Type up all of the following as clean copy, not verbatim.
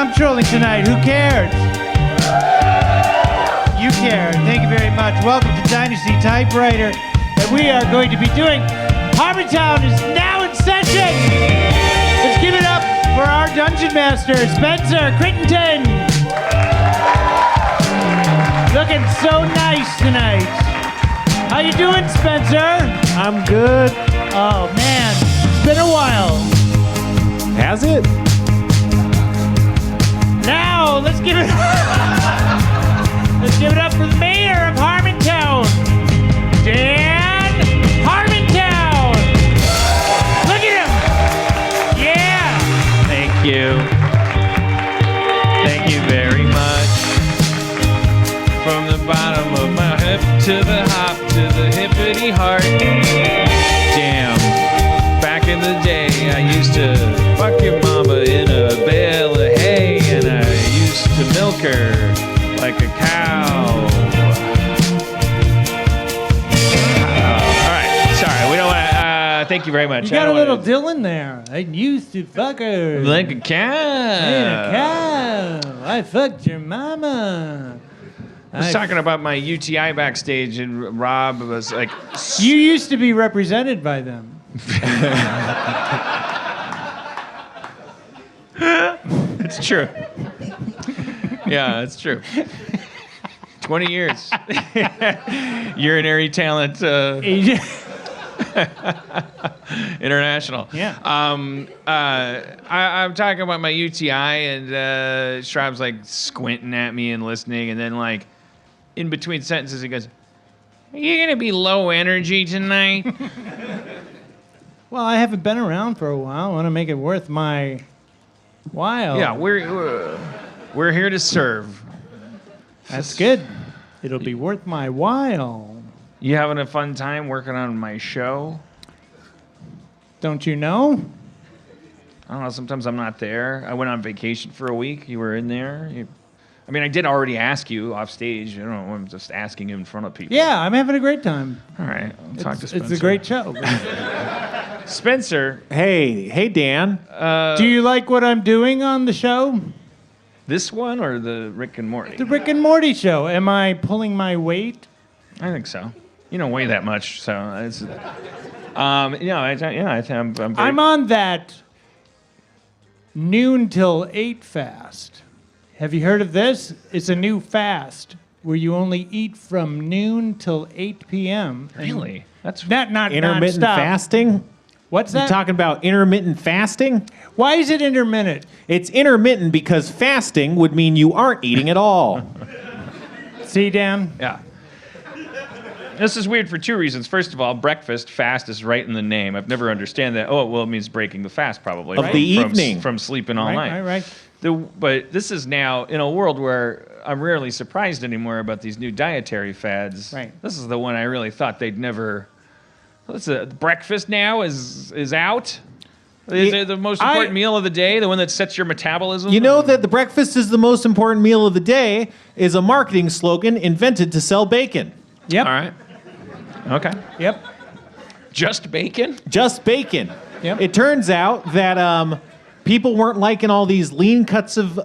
comptrolling tonight. Who cares? You care. Thank you very much. Welcome to Dynasty Typewriter. And we are going to be doing Harmontown is now in session. Let's give it up for our Dungeon Master, Spencer Crittenden. Looking so nice tonight. How you doing, Spencer? I'm good. Oh, man. It's been a while. Has it? Now, let's give it up for the mayor of Harmontown, Dan Harmontown. Look at him. Yeah. Thank you. Thank you very much. From the bottom of my hip to the hop to the hippity heart. Damn. Back in the day, I used to fuck your mama in a bale of hay, and I used to milk her like a cow. All right, sorry, we don't want to. Thank you very much. You got a little Dylan there. I used to fuck her like a cow. In a cow. I fucked your mama. I was talking about my UTI backstage, and Rob was like, "You used to be represented by them." It's true. Yeah, it's true. 20 years. Urinary talent. International. Yeah. I'm talking about my UTI, and Schrab's like squinting at me and listening, and then like in between sentences he goes, "Are you gonna be low energy tonight?" Well, I haven't been around for a while. I want to make it worth my while. Yeah, we're here to serve. That's good. It'll be worth my while. You having a fun time working on my show? Don't you know? I don't know. Sometimes I'm not there. I went on vacation for a week. You were in there. I mean, I did already ask you off stage. I don't know. I'm just asking you in front of people. Yeah, I'm having a great time. All right. I'll talk to Spencer. It's a great show. Spencer. Hey, Dan. Do you like what I'm doing on the show? This one or the Rick and Morty? The Rick and Morty show. Am I pulling my weight? I think so. You don't weigh that much, so it's. I'm I'm on that noon till 8 fast. Have you heard of this? It's a new fast where you only eat from noon till 8 p.m. Really? That's not intermittent non-stop. fasting? What's that? You talking about intermittent fasting? Why is it intermittent? It's intermittent because fasting would mean you aren't eating at all. See, Dan? Yeah. This is weird for two reasons. First of all, breakfast, fast is right in the name. I've never understand that. Oh, well, it means breaking the fast, probably. Of the evening. From sleeping all night. Right. But this is now in a world where I'm rarely surprised anymore about these new dietary fads. Right. This is the one I really thought they'd never. Breakfast now is out. Is it the most important meal of the day? The one that sets your metabolism? You know that the breakfast is the most important meal of the day is a marketing slogan invented to sell bacon. Yep. All right. Okay. Yep. Just bacon? Just bacon. Yep. It turns out that people weren't liking all these lean cuts of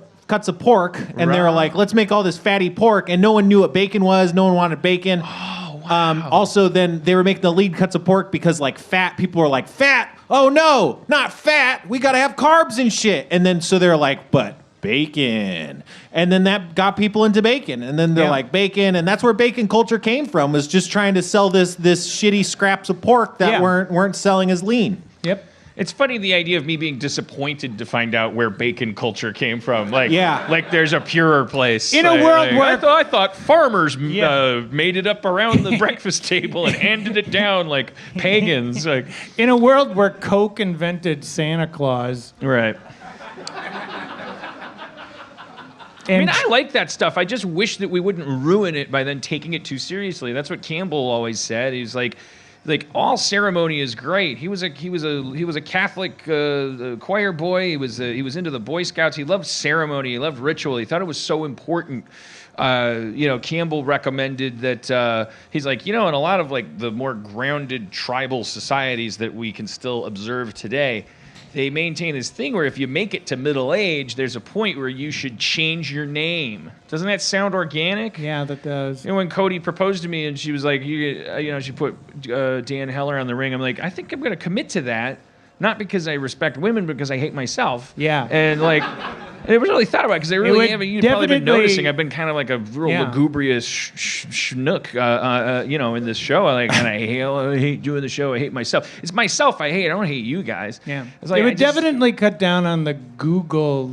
pork, and they were like, let's make all this fatty pork, and no one knew what bacon was. No one wanted bacon. Oh, wow. Also, then they were making the lean cuts of pork because like fat, people were like, fat? Oh no, not fat. We gotta have carbs and shit. And then so they're like, but bacon. And then that got people into bacon. And then they're like, bacon. And that's where bacon culture came from, was just trying to sell this shitty scraps of pork that weren't selling as lean. Yep. It's funny, the idea of me being disappointed to find out where bacon culture came from. Like there's a purer place. In a world where I thought farmers made it up around the breakfast table and handed it down like pagans. Like in a world where Coke invented Santa Claus. Right. I mean, I like that stuff. I just wish that we wouldn't ruin it by then taking it too seriously. That's what Campbell always said. He's like all ceremony is great. He was a Catholic choir boy. He was into the Boy Scouts. He loved ceremony. He loved ritual. He thought it was so important. Campbell recommended that he's like, in a lot of like the more grounded tribal societies that we can still observe today, they maintain this thing where if you make it to middle age, there's a point where you should change your name. Doesn't that sound organic? Yeah, that does. You know, when Cody proposed to me and she was like, she put Dan Heller on the ring, I'm like, I think I'm going to commit to that. Not because I respect women, but because I hate myself. Yeah. And like, I never really thought about it because I really haven't. You've probably been noticing I've been kind of like a real lugubrious schnook, in this show. And I hate doing the show. I hate myself. It's myself I hate. I don't hate you guys. Yeah. It's like, it would definitely cut down on the Google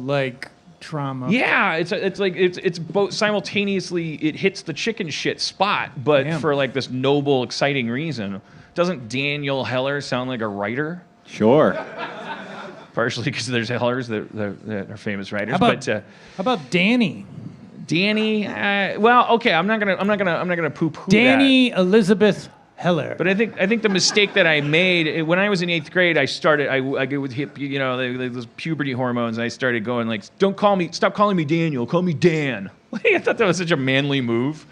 trauma. Yeah, it's both simultaneously. It hits the chicken shit spot, but for like this noble, exciting reason. Doesn't Daniel Heller sound like a writer? Sure. Partially because there's Hellers that are famous writers. How about Danny? Danny? Well, okay. I'm not gonna poo-poo Danny Elizabeth Heller. But I think the mistake that I made when I was in 8th grade, I started I get with those puberty hormones. And I started going like, stop calling me Daniel, call me Dan. I thought that was such a manly move.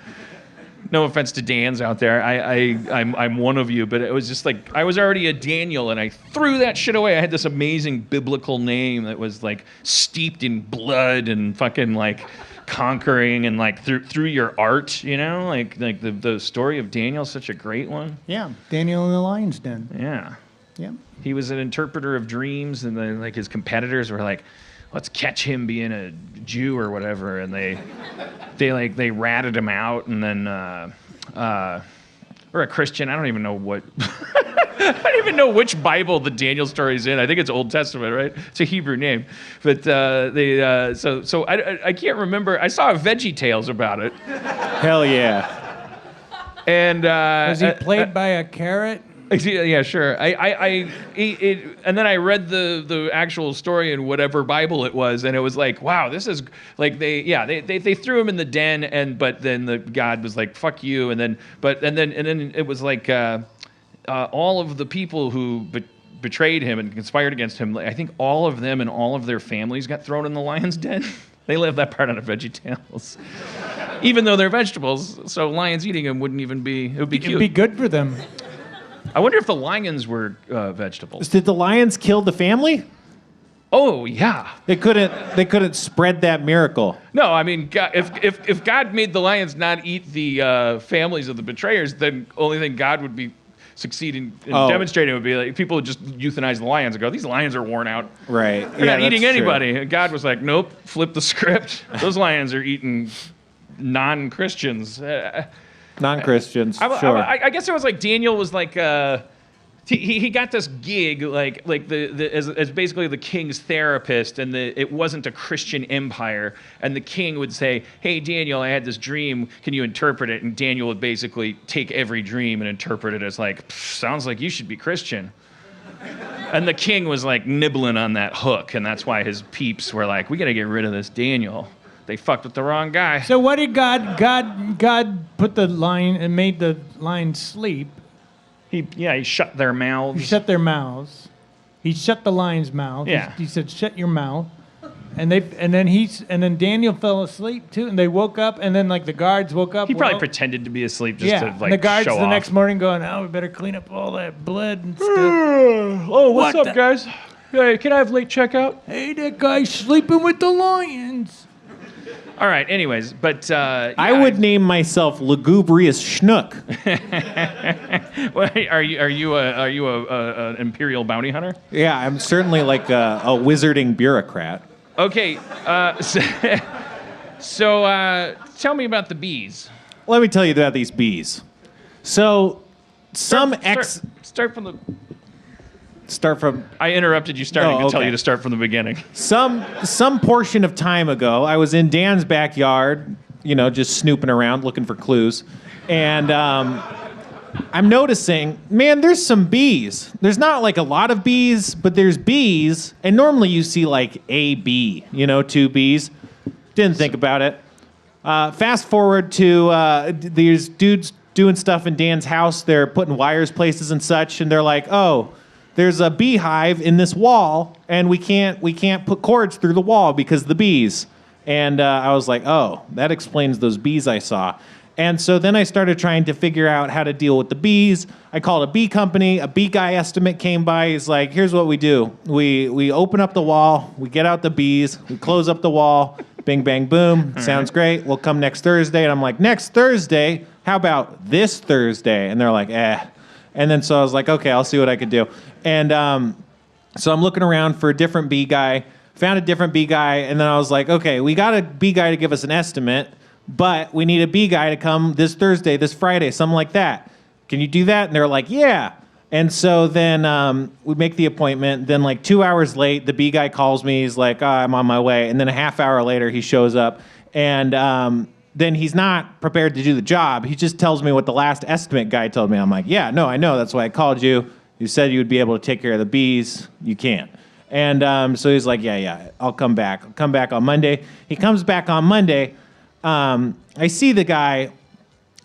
No offense to Dans out there. I'm one of you, but it was just like I was already a Daniel, and I threw that shit away. I had this amazing biblical name that was like steeped in blood and fucking like conquering and like through your art, like the story of Daniel is such a great one. Yeah, Daniel in the Lion's Den. Yeah. Yeah. He was an interpreter of dreams, and then like his competitors were like, let's catch him being a Jew or whatever, and they ratted him out, and then or a Christian. I don't even know what. I don't even know which Bible the Daniel story is in. I think it's Old Testament, right? It's a Hebrew name, but so I can't remember. I saw a Veggie Tales about it. Hell yeah. And was he played by a carrot? Yeah, sure. And then I read the actual story in whatever Bible it was, and it was like, wow, this is like they threw him in the den, but then the God was like, fuck you, and then it was like all of the people who betrayed him and conspired against him. I think all of them and all of their families got thrown in the lion's den. They left that part out of Veggie Tales. Even though they're vegetables, so lions eating them wouldn't even be. It would be cute. It'd be good for them. I wonder if the lions were vegetables. Did the lions kill the family? Oh yeah. They couldn't spread that miracle. No, I mean, God, if God made the lions not eat the families of the betrayers, then only thing God would be succeeding in demonstrating would be like people would just euthanize the lions and go, these lions are worn out. Right. They're not eating anybody. And God was like, nope, flip the script. Those lions are eating non-Christians. Non-Christians, sure. I guess it was like Daniel was like he got this gig like as basically the king's therapist, and it wasn't a Christian empire, and the king would say, hey Daniel, I had this dream, can you interpret it? And Daniel would basically take every dream and interpret it as like, sounds like you should be Christian. And the king was like nibbling on that hook, and that's why his peeps were like, we gotta get rid of this Daniel. They fucked with the wrong guy. So what did God put the lion and made the lion sleep? He shut their mouths. He shut their mouths. He shut the lion's mouth. Yeah. He said, "Shut your mouth." And then Daniel fell asleep too, and they woke up, and then like the guards woke up. He probably pretended to be asleep just to like and the guards show the off. next morning going, "Oh, we better clean up all that blood and stuff." Oh, what's up, guys? Hey, can I have late checkout? Hey, that guy's sleeping with the lions. All right. Anyways, but I would name myself Lugubrious Schnook. Are you an imperial bounty hunter? Yeah, I'm certainly like a wizarding bureaucrat. Okay. So tell me about the bees. Let me tell you about these bees. So Start from. I interrupted you starting to tell you to start from the beginning. Some portion of time ago, I was in Dan's backyard, just snooping around looking for clues, and I'm noticing, man, there's some bees. There's not like a lot of bees, but there's bees, and normally you see like a bee, 2 bees. Didn't think about it. Fast forward to these dudes doing stuff in Dan's house. They're putting wires places and such, and they're like, oh, there's a beehive in this wall, and we can't put cords through the wall because of the bees. And I was like, oh, that explains those bees I saw. And so then I started trying to figure out how to deal with the bees. I called a bee company. A bee guy estimate came by. He's like, here's what we do. We open up the wall. We get out the bees. We close up the wall. Bing, bang, boom. Sounds great. We'll come next Thursday. And I'm like, next Thursday? How about this Thursday? And they're like, eh. And then so I was like, okay, I'll see what I could do. And so I'm looking around for a different bee guy. Found a different bee guy. And then I was like, okay, we got a bee guy to give us an estimate. But we need a bee guy to come this Thursday, this Friday, something like that. Can you do that? And they're like, yeah. And so then we make the appointment. Then like 2 hours late, the bee guy calls me. He's like, I'm on my way. And then a half hour later, he shows up. And then he's not prepared to do the job. He just tells me what the last estimate guy told me. I'm like, yeah, no, I know. That's why I called you. You said you would be able to take care of the bees. You can't. And so he's like, yeah, I'll come back. I'll come back on Monday. He comes back on Monday. I see the guy.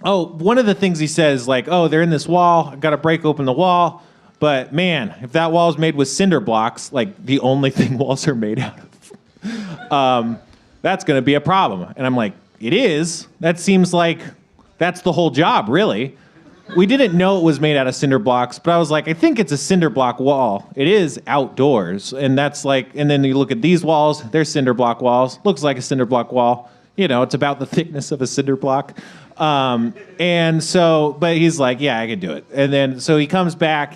Oh, one of the things he says, like, oh, they're in this wall. I've got to break open the wall. But, man, if that wall is made with cinder blocks, like the only thing walls are made out of, that's going to be a problem. And I'm like, it is? That seems like that's the whole job, really. We didn't know it was made out of cinder blocks, but I was like, I think it's a cinder block wall. It is outdoors. And that's like, and then you look at these walls, they're cinder block walls. Looks like a cinder block wall. You know, it's about the thickness of a cinder block. And so, but he's like, yeah, I can do it. And then, so he comes back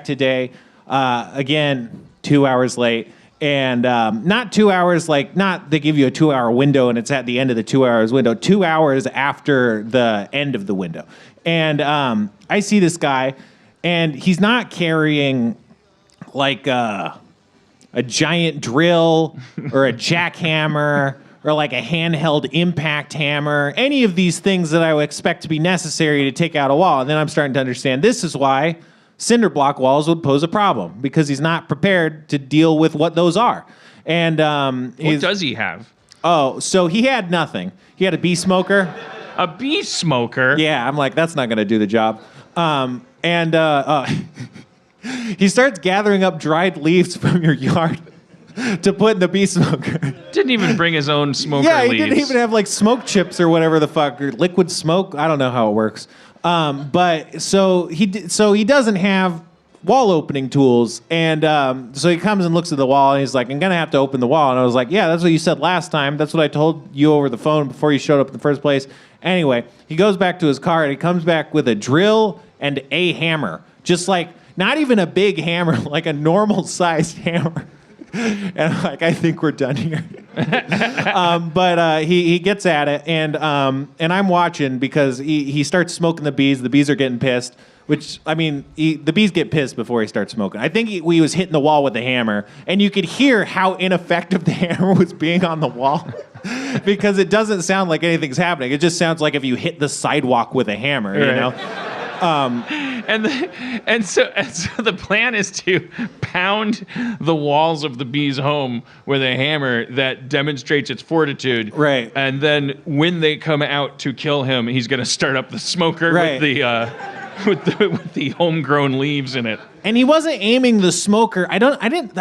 today, again, 2 hours late. And not 2 hours, like, not they give you a 2 hour window and it's at the end of the 2 hours window, 2 hours after the end of the window. And I see this guy, and he's not carrying, like, a giant drill or a jackhammer or like a handheld impact hammer, any of these things that I would expect to be necessary to take out a wall. And then I'm starting to understand this is why cinder block walls would pose a problem, because he's not prepared to deal with what those are. And what does he have? Oh, so he had nothing. He had a bee smoker. A bee smoker? Yeah, I'm like, that's not going to do the job. He starts gathering up dried leaves from your yard to put in the bee smoker. Didn't even bring his own smoker Yeah, he leaves. didn't even have like smoke chips or whatever the fuck, or liquid smoke. I don't know how it works. But so he doesn't have wall opening tools, and so he comes and looks at the wall, and he's like, I'm gonna have to open the wall. And I was like, yeah, that's what you said last time. That's what I told you over the phone before you showed up in the first place. Anyway, he goes back to his car, and he comes back with a drill and a hammer, just like not even a big hammer, like a normal sized hammer. And I'm like, I think we're done here. But he gets at it, and I'm watching because he starts smoking the bees. The bees are getting pissed, which, I mean, the bees get pissed before he starts smoking. I think he was hitting the wall with the hammer, and you could hear how ineffective the hammer was being on the wall because it doesn't sound like anything's happening. It just sounds like if you hit the sidewalk with a hammer, right. You know? And so the plan is to pound the walls of the bee's home with a hammer that demonstrates its fortitude. Right. And then when they come out to kill him, he's going to start up the smoker right. with the homegrown leaves in it. And he wasn't aiming the smoker. I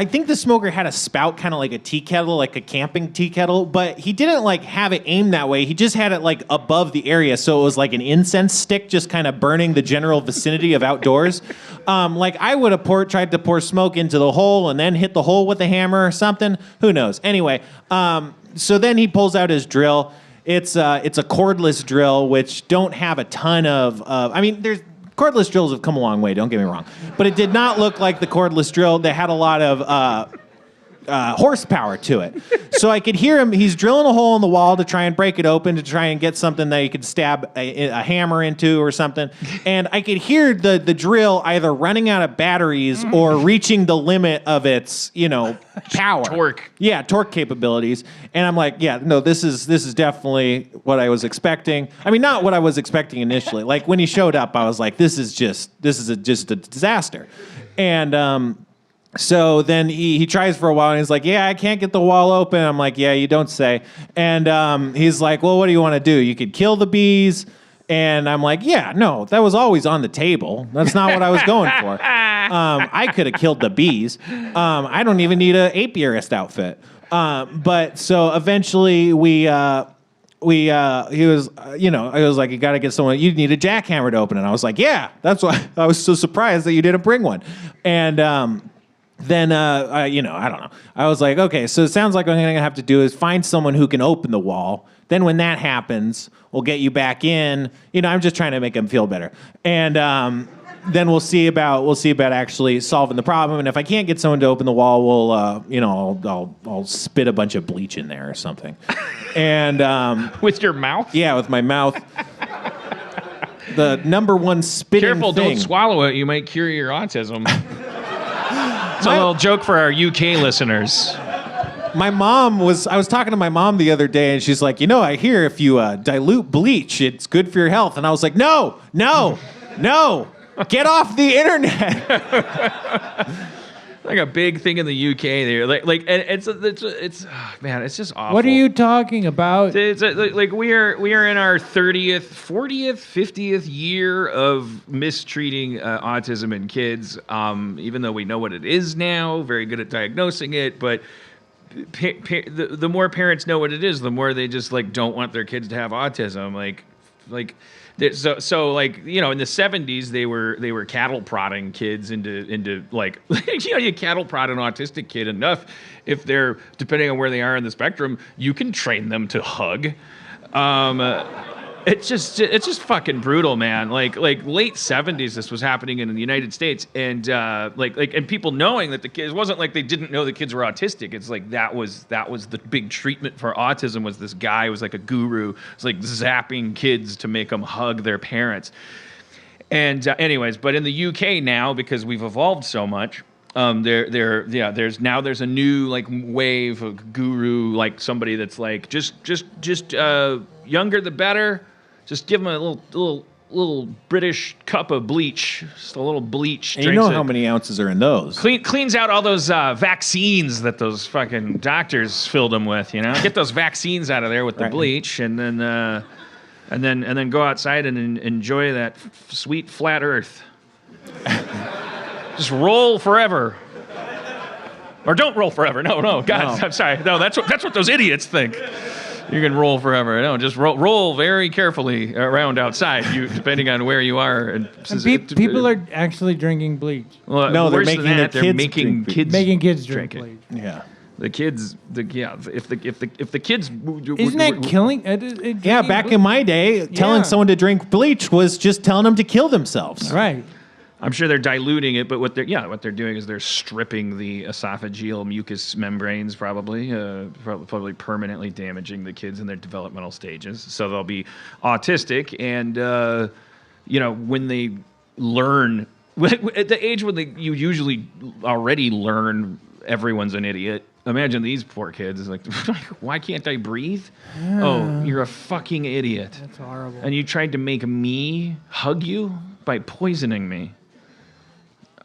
think the smoker had a spout, kind of like a tea kettle, like a camping tea kettle, but he didn't like have it aimed that way. He just had it like above the area. So it was like an incense stick, just kind of burning the general vicinity of outdoors. Like I would have tried to pour smoke into the hole and then hit the hole with a hammer or something. Who knows? Anyway, so then he pulls out his drill. It's a cordless drill, which don't have a ton of, cordless drills have come a long way, don't get me wrong. But it did not look like the cordless drill that had a lot of horsepower to it. So I could hear him, he's drilling a hole in the wall to try and break it open, to try and get something that he could stab a hammer into or something. And I could hear the drill either running out of batteries or reaching the limit of its, power. Torque. Yeah, torque capabilities. And I'm like, yeah, no, this is definitely what I was expecting. I mean, not what I was expecting initially. Like when he showed up, I was like, this is just a disaster. And so then he tries for a while, and he's like, yeah, I can't get the wall open. I'm like, yeah, you don't say. And he's like, well, what do you want to do? You could kill the bees. And I'm like, yeah, no, that was always on the table. That's not what I was going for. I could have killed the bees. I don't even need an apiarist outfit. But so eventually we he was, I was like, you got to get someone, you need a jackhammer to open it. And I was like, yeah, that's why I was so surprised that you didn't bring one. And then, I don't know. I was like, okay, so it sounds like what I'm going to have to do is find someone who can open the wall. Then when that happens, we'll get you back in. I'm just trying to make him feel better. And then we'll see about actually solving the problem. And if I can't get someone to open the wall, we'll I'll spit a bunch of bleach in there or something. And with your mouth? Yeah, with my mouth. The number one spitting Careful, thing. don't swallow it. You might cure your autism. It's a little joke for our UK listeners. I was talking to my mom the other day, and she's like, I hear if you dilute bleach, it's good for your health. And I was like, no, get off the internet. Like a big thing in the UK there. Like and it's man, it's just awful. What are you talking about? It's like we are in our 30th, 40th, 50th year of mistreating autism in kids. Even though we know what it is now, very good at diagnosing it, but the more parents know what it is, the more they just don't want their kids to have autism. So in the 70s they were cattle prodding kids into you cattle prod an autistic kid enough, if they're, depending on where they are in the spectrum, you can train them to hug. It's just fucking brutal, man. Like late 70s, this was happening in the United States, and and people knowing that the kids, it wasn't like they didn't know the kids were autistic. It's like that was the big treatment for autism, was this guy who was like a guru. It's like zapping kids to make them hug their parents. And anyways, but in the UK now, because we've evolved so much, there's a new wave of guru, somebody that's just younger the better. Just give them a little British cup of bleach, just a little bleach. And you know how many ounces are in those? Cleans out all those vaccines that those fucking doctors filled them with. Get those vaccines out of there with the bleach, and then go outside and enjoy that sweet flat Earth. Just roll forever. Or don't roll forever. No, God, no. I'm sorry. No, that's what those idiots think. You can roll forever. No, just roll very carefully around outside, depending on where you are. And people are actually drinking bleach. Well, no, they're making kids drink bleach. Yeah. The kids, if the kids, isn't that killing? Yeah, back in my day, telling someone to drink bleach was just telling them to kill themselves. Right. I'm sure they're diluting it, but what they're doing is they're stripping the esophageal mucous membranes, probably permanently damaging the kids in their developmental stages. So they'll be autistic, and when they learn at the age when you usually already learn everyone's an idiot. Imagine these poor kids. It's like, why can't I breathe? Oh, you're a fucking idiot. That's horrible. And you tried to make me hug you by poisoning me.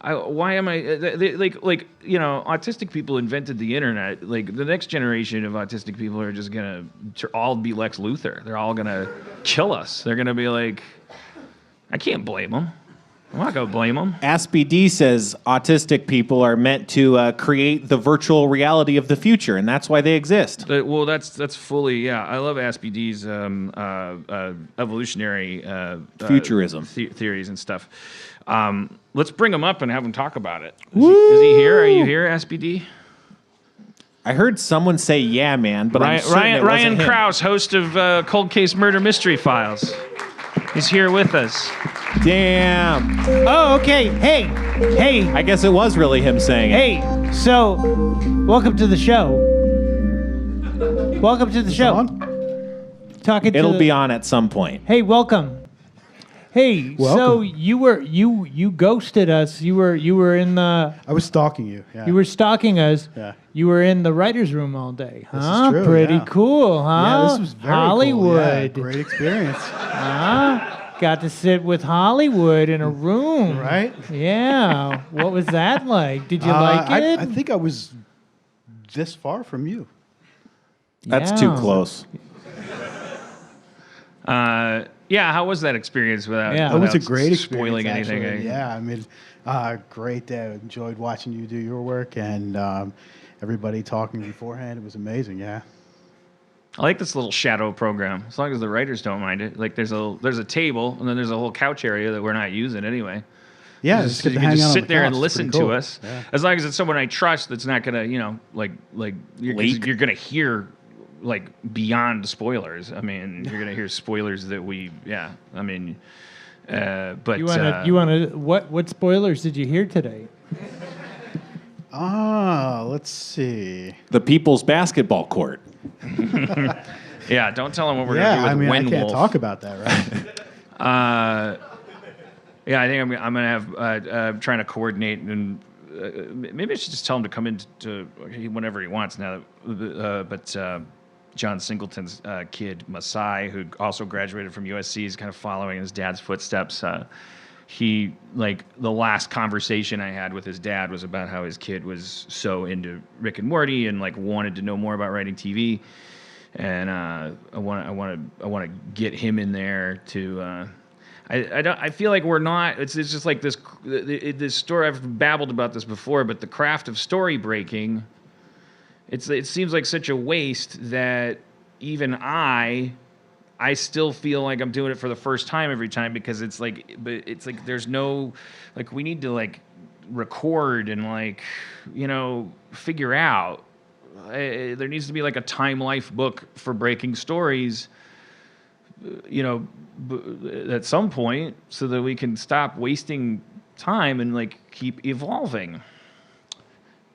Why am I autistic people invented the internet. Like, the next generation of autistic people are just gonna all be Lex Luthor. They're all gonna kill us. They're gonna be like, I can't blame them. I'm not gonna blame them. AspBD says autistic people are meant to create the virtual reality of the future, and that's why they exist. Well, that's fully, yeah. I love AspBD's evolutionary futurism theories and stuff. Let's bring him up and have him talk about it. Is he here? Are you here, AspBD? I heard someone say, "Yeah, man," but Ryan Kraus, host of Cold Case Murder Mystery Files. He's here with us. Damn. Oh, okay. Hey. I guess it was really him saying it. Hey, so, welcome to the show. Welcome to the show. It'll be on at some point. Hey, welcome. Hey, welcome. So you ghosted us. You were in the. I was stalking you. Yeah. You were stalking us. Yeah. You were in the writer's room all day. This is true. Pretty yeah. cool, huh? Yeah, this was very Hollywood. Cool. Yeah, great experience. Got to sit with Hollywood in a room. Right? Yeah. What was that like? Did you like it? I think I was this far from you. That's too close. Yeah, how was that experience without it was a great experience, spoiling anything? Actually. Yeah, I mean, great day. Enjoyed watching you do your work and everybody talking beforehand. It was amazing, yeah. I like this little shadow program, as long as the writers don't mind it. Like there's a table, and then there's a whole couch area that we're not using anyway. Yeah, You just get to can hang just out on sit the there and couch. It's listen pretty cool. to us. Yeah. As long as it's someone I trust that's not gonna, you're gonna hear like beyond spoilers. I mean, you're gonna hear spoilers that but You wanna what spoilers did you hear today? Let's see. The People's Basketball Court. yeah, don't tell them what we're Yeah, gonna do with I Windwolf. can't talk about that, right? Yeah, I think I'm gonna have trying to coordinate, and maybe I should just tell him to come in to whenever he wants now. But John Singleton's kid Masai, who also graduated from USC, is kind of following his dad's footsteps. He the last conversation I had with his dad was about how his kid was so into Rick and Morty and wanted to know more about writing TV, and I want to get him in there to. I feel like we're not. It's just like this story. I've babbled about this before, but the craft of story breaking. It seems like such a waste that even I still feel like I'm doing it for the first time every time because it's like there's no we need to record and figure out. There needs to be a Time Life book for breaking stories. At some point, so that we can stop wasting time and keep evolving.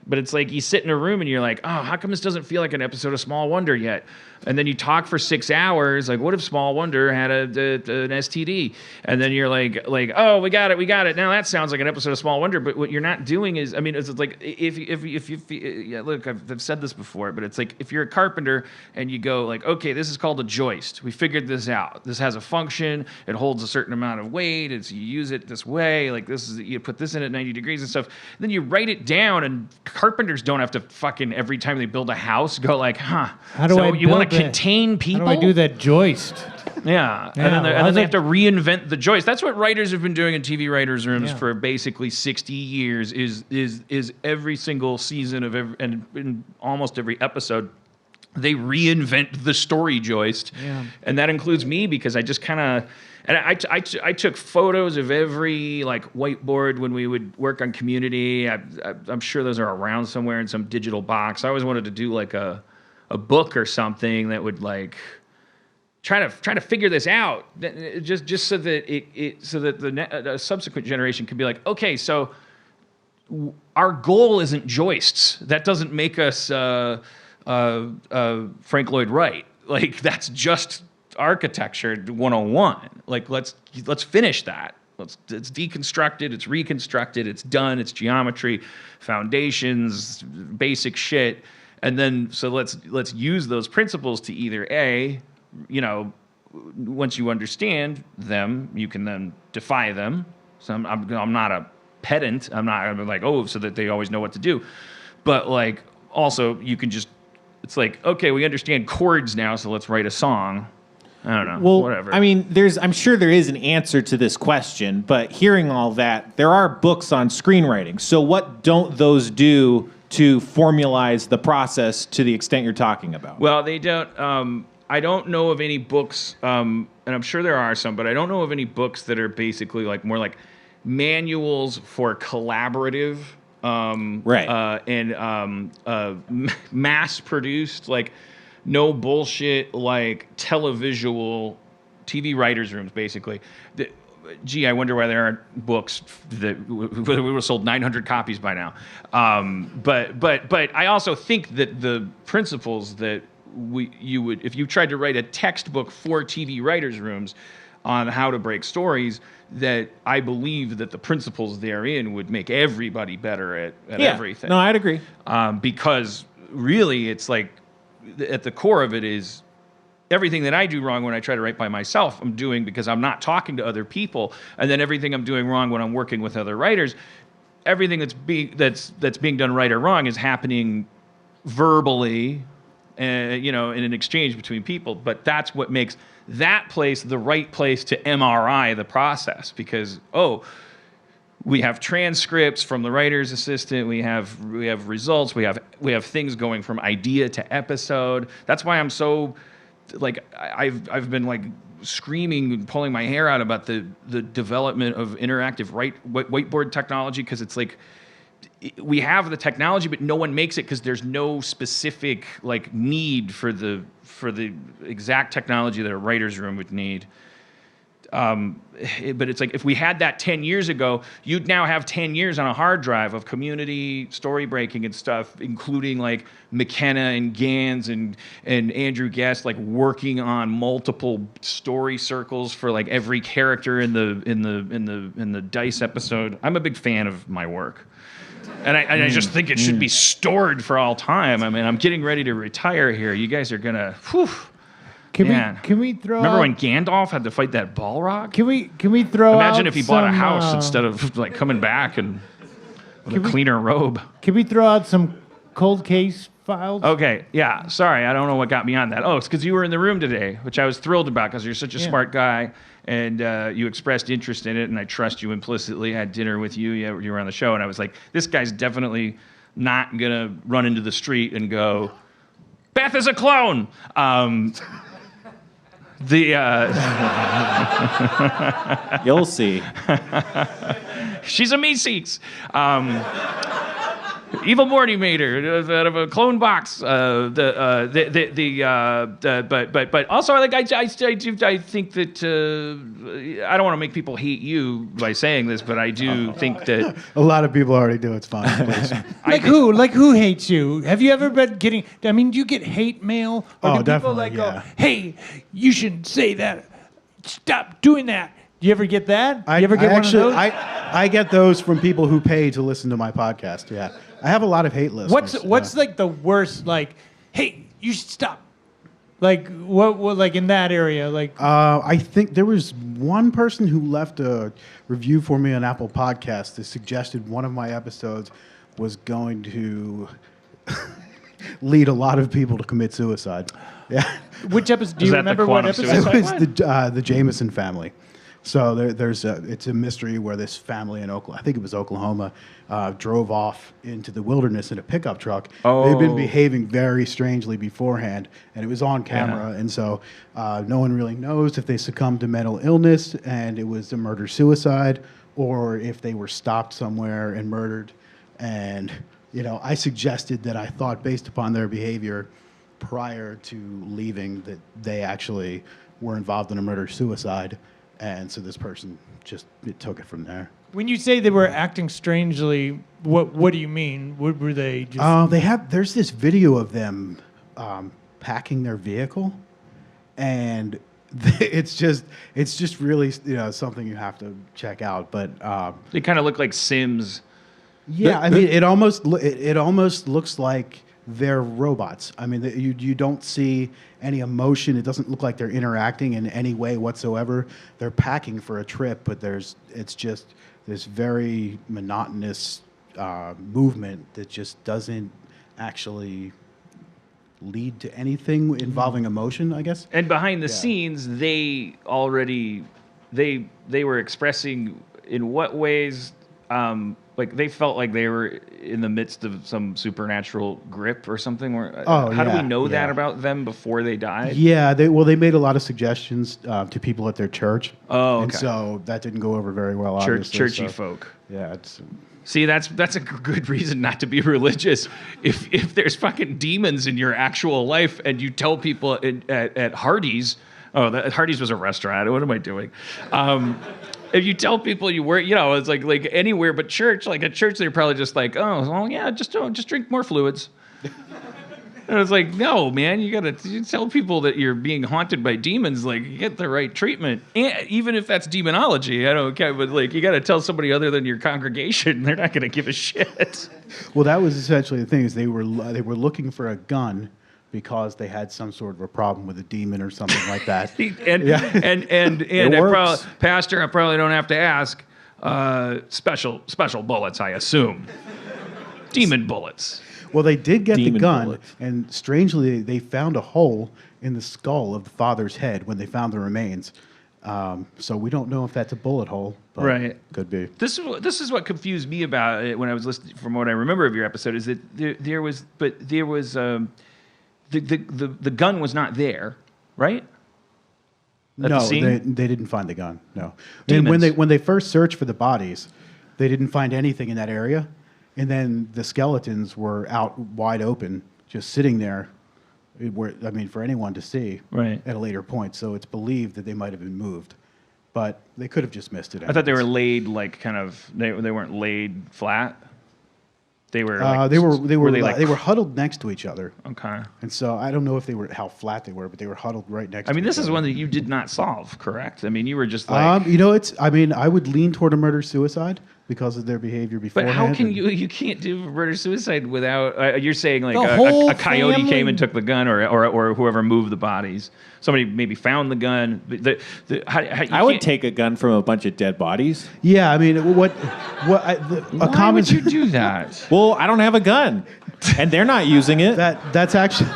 But it's you sit in a room and you're like, oh, how come this doesn't feel like an episode of Small Wonder yet? And then you talk for 6 hours, what if Small Wonder had an STD? And then you're like, oh, we got it. Now that sounds like an episode of Small Wonder. But what you're not doing is, it's if you look, I've said this before, but it's if you're a carpenter and you go okay, this is called a joist. We figured this out. This has a function. It holds a certain amount of weight. You use it this way. You put this in at 90 degrees and stuff. Then you write it down, and carpenters don't have to fucking every time they build a house go How do I you want to build that? contain people? How do I do that joist? Yeah, and then they have to reinvent the joist. That's what writers have been doing in TV writers' rooms for basically 60 years. Is every single season of and in almost every episode, they reinvent the story joist, and that includes me because I just kind of. And I took photos of every whiteboard when we would work on Community. I'm sure those are around somewhere in some digital box. I always wanted to do a book or something that would try to figure this out, just so that the subsequent generation could be okay, so our goal isn't joists. That doesn't make us Frank Lloyd Wright. That's just architecture 101. Let's finish that. It's deconstructed, it's reconstructed, it's done, it's geometry, foundations, basic shit. And then so let's use those principles to either once you understand them, you can then defy them. So I'm not a pedant. I'm so that they always know what to do. But also you can just it's okay, we understand chords now, so let's write a song. I don't know. Well, whatever. I mean, I'm sure there is an answer to this question, but hearing all that, there are books on screenwriting. So what don't those do to formalize the process to the extent you're talking about? Well, they don't. I don't know of any books, and I'm sure there are some, but I don't know of any books that are basically more manuals for collaborative, right, and mass-produced, no bullshit, televisual TV writers' rooms, basically. Gee, I wonder why there aren't books that we would have sold 900 copies by now. But I also think that the principles that you would, if you tried to write a textbook for TV writers' rooms on how to break stories, that I believe that the principles therein would make everybody better at everything. No, I'd agree. Because really, it's at the core of it is everything that I do wrong when I try to write by myself, I'm doing because I'm not talking to other people. And then everything I'm doing wrong when I'm working with other writers, everything that's being done right or wrong is happening verbally, in an exchange between people. But that's what makes that place the right place to MRI the process. Because, We have transcripts from the writer's assistant. We have results. We have things going from idea to episode. That's why I'm so like I've been like screaming and pulling my hair out about the development of interactive whiteboard technology, because it's like we have the technology, but no one makes it because there's no specific like need for the exact technology that a writer's room would need. But it's like if we had that 10 years ago, you'd now have 10 years on a hard drive of community story breaking and stuff, including like McKenna and Gans and Andrew Guest like working on multiple story circles for like every character in the Dice episode. I'm a big fan of my work. And I just think it should be stored for all time. I mean, I'm getting ready to retire here. You guys are gonna, whew. Can we throw? Remember out, when Gandalf had to fight that Balrog? Can we throw? Imagine out if he bought a some, house instead of like coming back and with a cleaner robe. Can we throw out some cold case files? Okay, yeah. Sorry, I don't know what got me on that. Oh, it's because you were in the room today, which I was thrilled about because you're such a smart guy and you expressed interest in it, and I trust you implicitly. I had dinner with you. You were on the show, and I was like, this guy's definitely not gonna run into the street and go, Beth is a clone. You'll see. She's a Meeseeks. Evil Morty made her out of a clone box. But also like I think that I don't want to make people hate you by saying this, but I do think that A lot of people already do. It's fine. Please. Who? Like who hates you? Have you ever been getting? I mean, do you get hate mail? Or do people definitely, like yeah. go, hey, you shouldn't say that. Stop doing that. Do you ever get that? You ever get one of those? I get those from people who pay to listen to my podcast. Yeah, I have a lot of hate listeners. What's like the worst? Like, hey, you should stop. Like what like in that area? Like I think there was one person who left a review for me on Apple Podcasts that suggested one of my episodes was going to lead a lot of people to commit suicide. Yeah. which episode? Do Is you that the remember what quantum episode? It was the Jameson family. So it's a mystery where this family in Oklahoma, I think it was Oklahoma, drove off into the wilderness in a pickup truck. Oh. They've been behaving very strangely beforehand, and it was on camera. And so no one really knows if they succumbed to mental illness and it was a murder-suicide, or if they were stopped somewhere and murdered. And I suggested that I thought, based upon their behavior prior to leaving, that they actually were involved in a murder-suicide. And so this person it took it from there. When you say they were acting strangely, what do you mean? What were they just? There's this video of them packing their vehicle, and it's just really something you have to check out. But they kind of look like Sims. yeah, I mean it almost looks like they're robots. I mean, you don't see any emotion. It doesn't look like they're interacting in any way whatsoever. They're packing for a trip, but it's just this very monotonous movement that just doesn't actually lead to anything involving emotion, I guess. And behind the scenes, they already they were expressing in what ways like they felt like they were in the midst of some supernatural grip or something. How do we know that about them before they died? Yeah, they made a lot of suggestions to people at their church. Oh, okay. And so that didn't go over very well, obviously. Churchy so, folk. Yeah, it's... See, that's a good reason not to be religious. If there's fucking demons in your actual life and you tell people at Hardee's, Hardee's was a restaurant. What am I doing? If you tell people you work, it's like anywhere but church. Like at church, they're probably just like, oh, well, yeah, just drink more fluids. And it's like, no, man, you tell people that you're being haunted by demons. Like, you get the right treatment, and even if that's demonology, I don't care. But like, you got to tell somebody other than your congregation. They're not going to give a shit. Well, that was essentially the thing. Is they were looking for a gun because they had some sort of a problem with a demon or something like that. and Pastor, I probably don't have to ask. Special bullets, I assume. Demon bullets. Well, they did get the gun, bullets. and strangely, they found a hole in the skull of the father's head when they found the remains. So we don't know if that's a bullet hole, but Right. could be. This is what confused me about it when I was listening. From what I remember of your episode, is that there was the gun was not there, right? At No, the scene? they didn't find the gun. No, and when they first searched for the bodies, they didn't find anything in that area, and then the skeletons were out wide open, just sitting there. For anyone to see Right. at a later point. So it's believed that they might have been moved, but they could have just missed it. I thought they were anyways. laid like kind of they weren't laid flat. They were They like were huddled next to each other, okay. and so I don't know if they were how flat they were, but they were huddled right next. I mean, to this each is other. one that you did not solve, correct? I mean, you were just like. It's. I mean, I would lean toward a murder-suicide because of their behavior But beforehand. how can you can't do murder suicide without? You're saying like The whole a coyote family- came and took the gun, or whoever moved the bodies. Somebody maybe found the gun. I would take a gun from a bunch of dead bodies. Yeah, I mean, a Why common. would you do that? Well, I don't have a gun, and they're not using it. That's actually.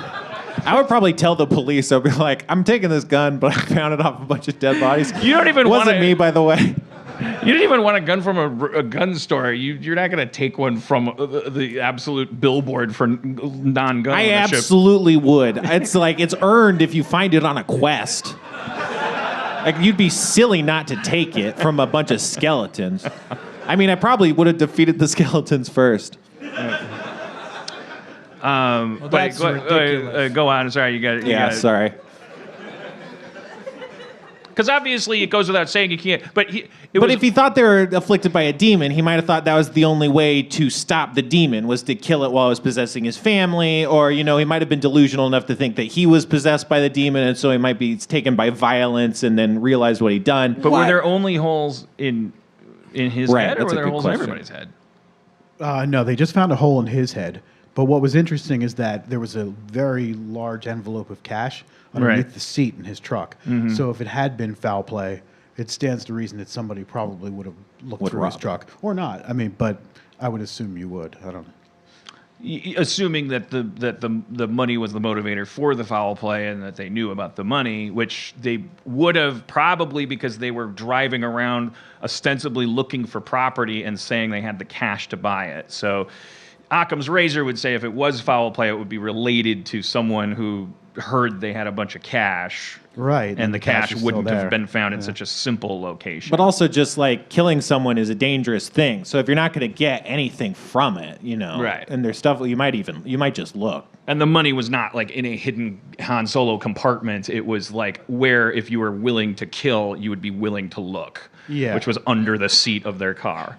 I would probably tell the police. I'd be like, "I'm taking this gun, but I found it off a bunch of dead bodies." You don't even Wasn't wanna- me, by the way. You didn't even want a gun from a gun store. You're not going to take one from the absolute billboard for non-gun I ownership. absolutely would. It's like it's earned if you find it on a quest. Like you'd be silly not to take it from a bunch of skeletons. I mean, I probably would have defeated the skeletons first. But that's ridiculous. go on. Sorry, you got it. Yeah, sorry. Because obviously it goes without saying you can't. But If he thought they were afflicted by a demon, he might have thought that was the only way to stop the demon was to kill it while it was possessing his family, or he might have been delusional enough to think that he was possessed by the demon, and so he might be taken by violence and then realized what he'd done. But were there only holes in his Right, head, or that's were a there good holes question. in everybody's head? No, they just found a hole in his head. But what was interesting is that there was a very large envelope of cash underneath Right. the seat in his truck. So if it had been foul play, it stands to reason that somebody probably would have looked through his rob truck. Or not. I mean, but I would assume you would. I don't know. Assuming that the money was the motivator for the foul play and that they knew about the money, which they would have probably because they were driving around ostensibly looking for property and saying they had the cash to buy it. So Occam's razor would say if it was foul play, it would be related to someone who heard they had a bunch of cash. Right. And the cash is still wouldn't there. have been found in such a simple location. But also, just like killing someone is a dangerous thing. So if you're not going to get anything from it, Right. and there's stuff you might just look. And the money was not like in a hidden Han Solo compartment. It was like where if you were willing to kill, you would be willing to look. Yeah. Which was under the seat of their car.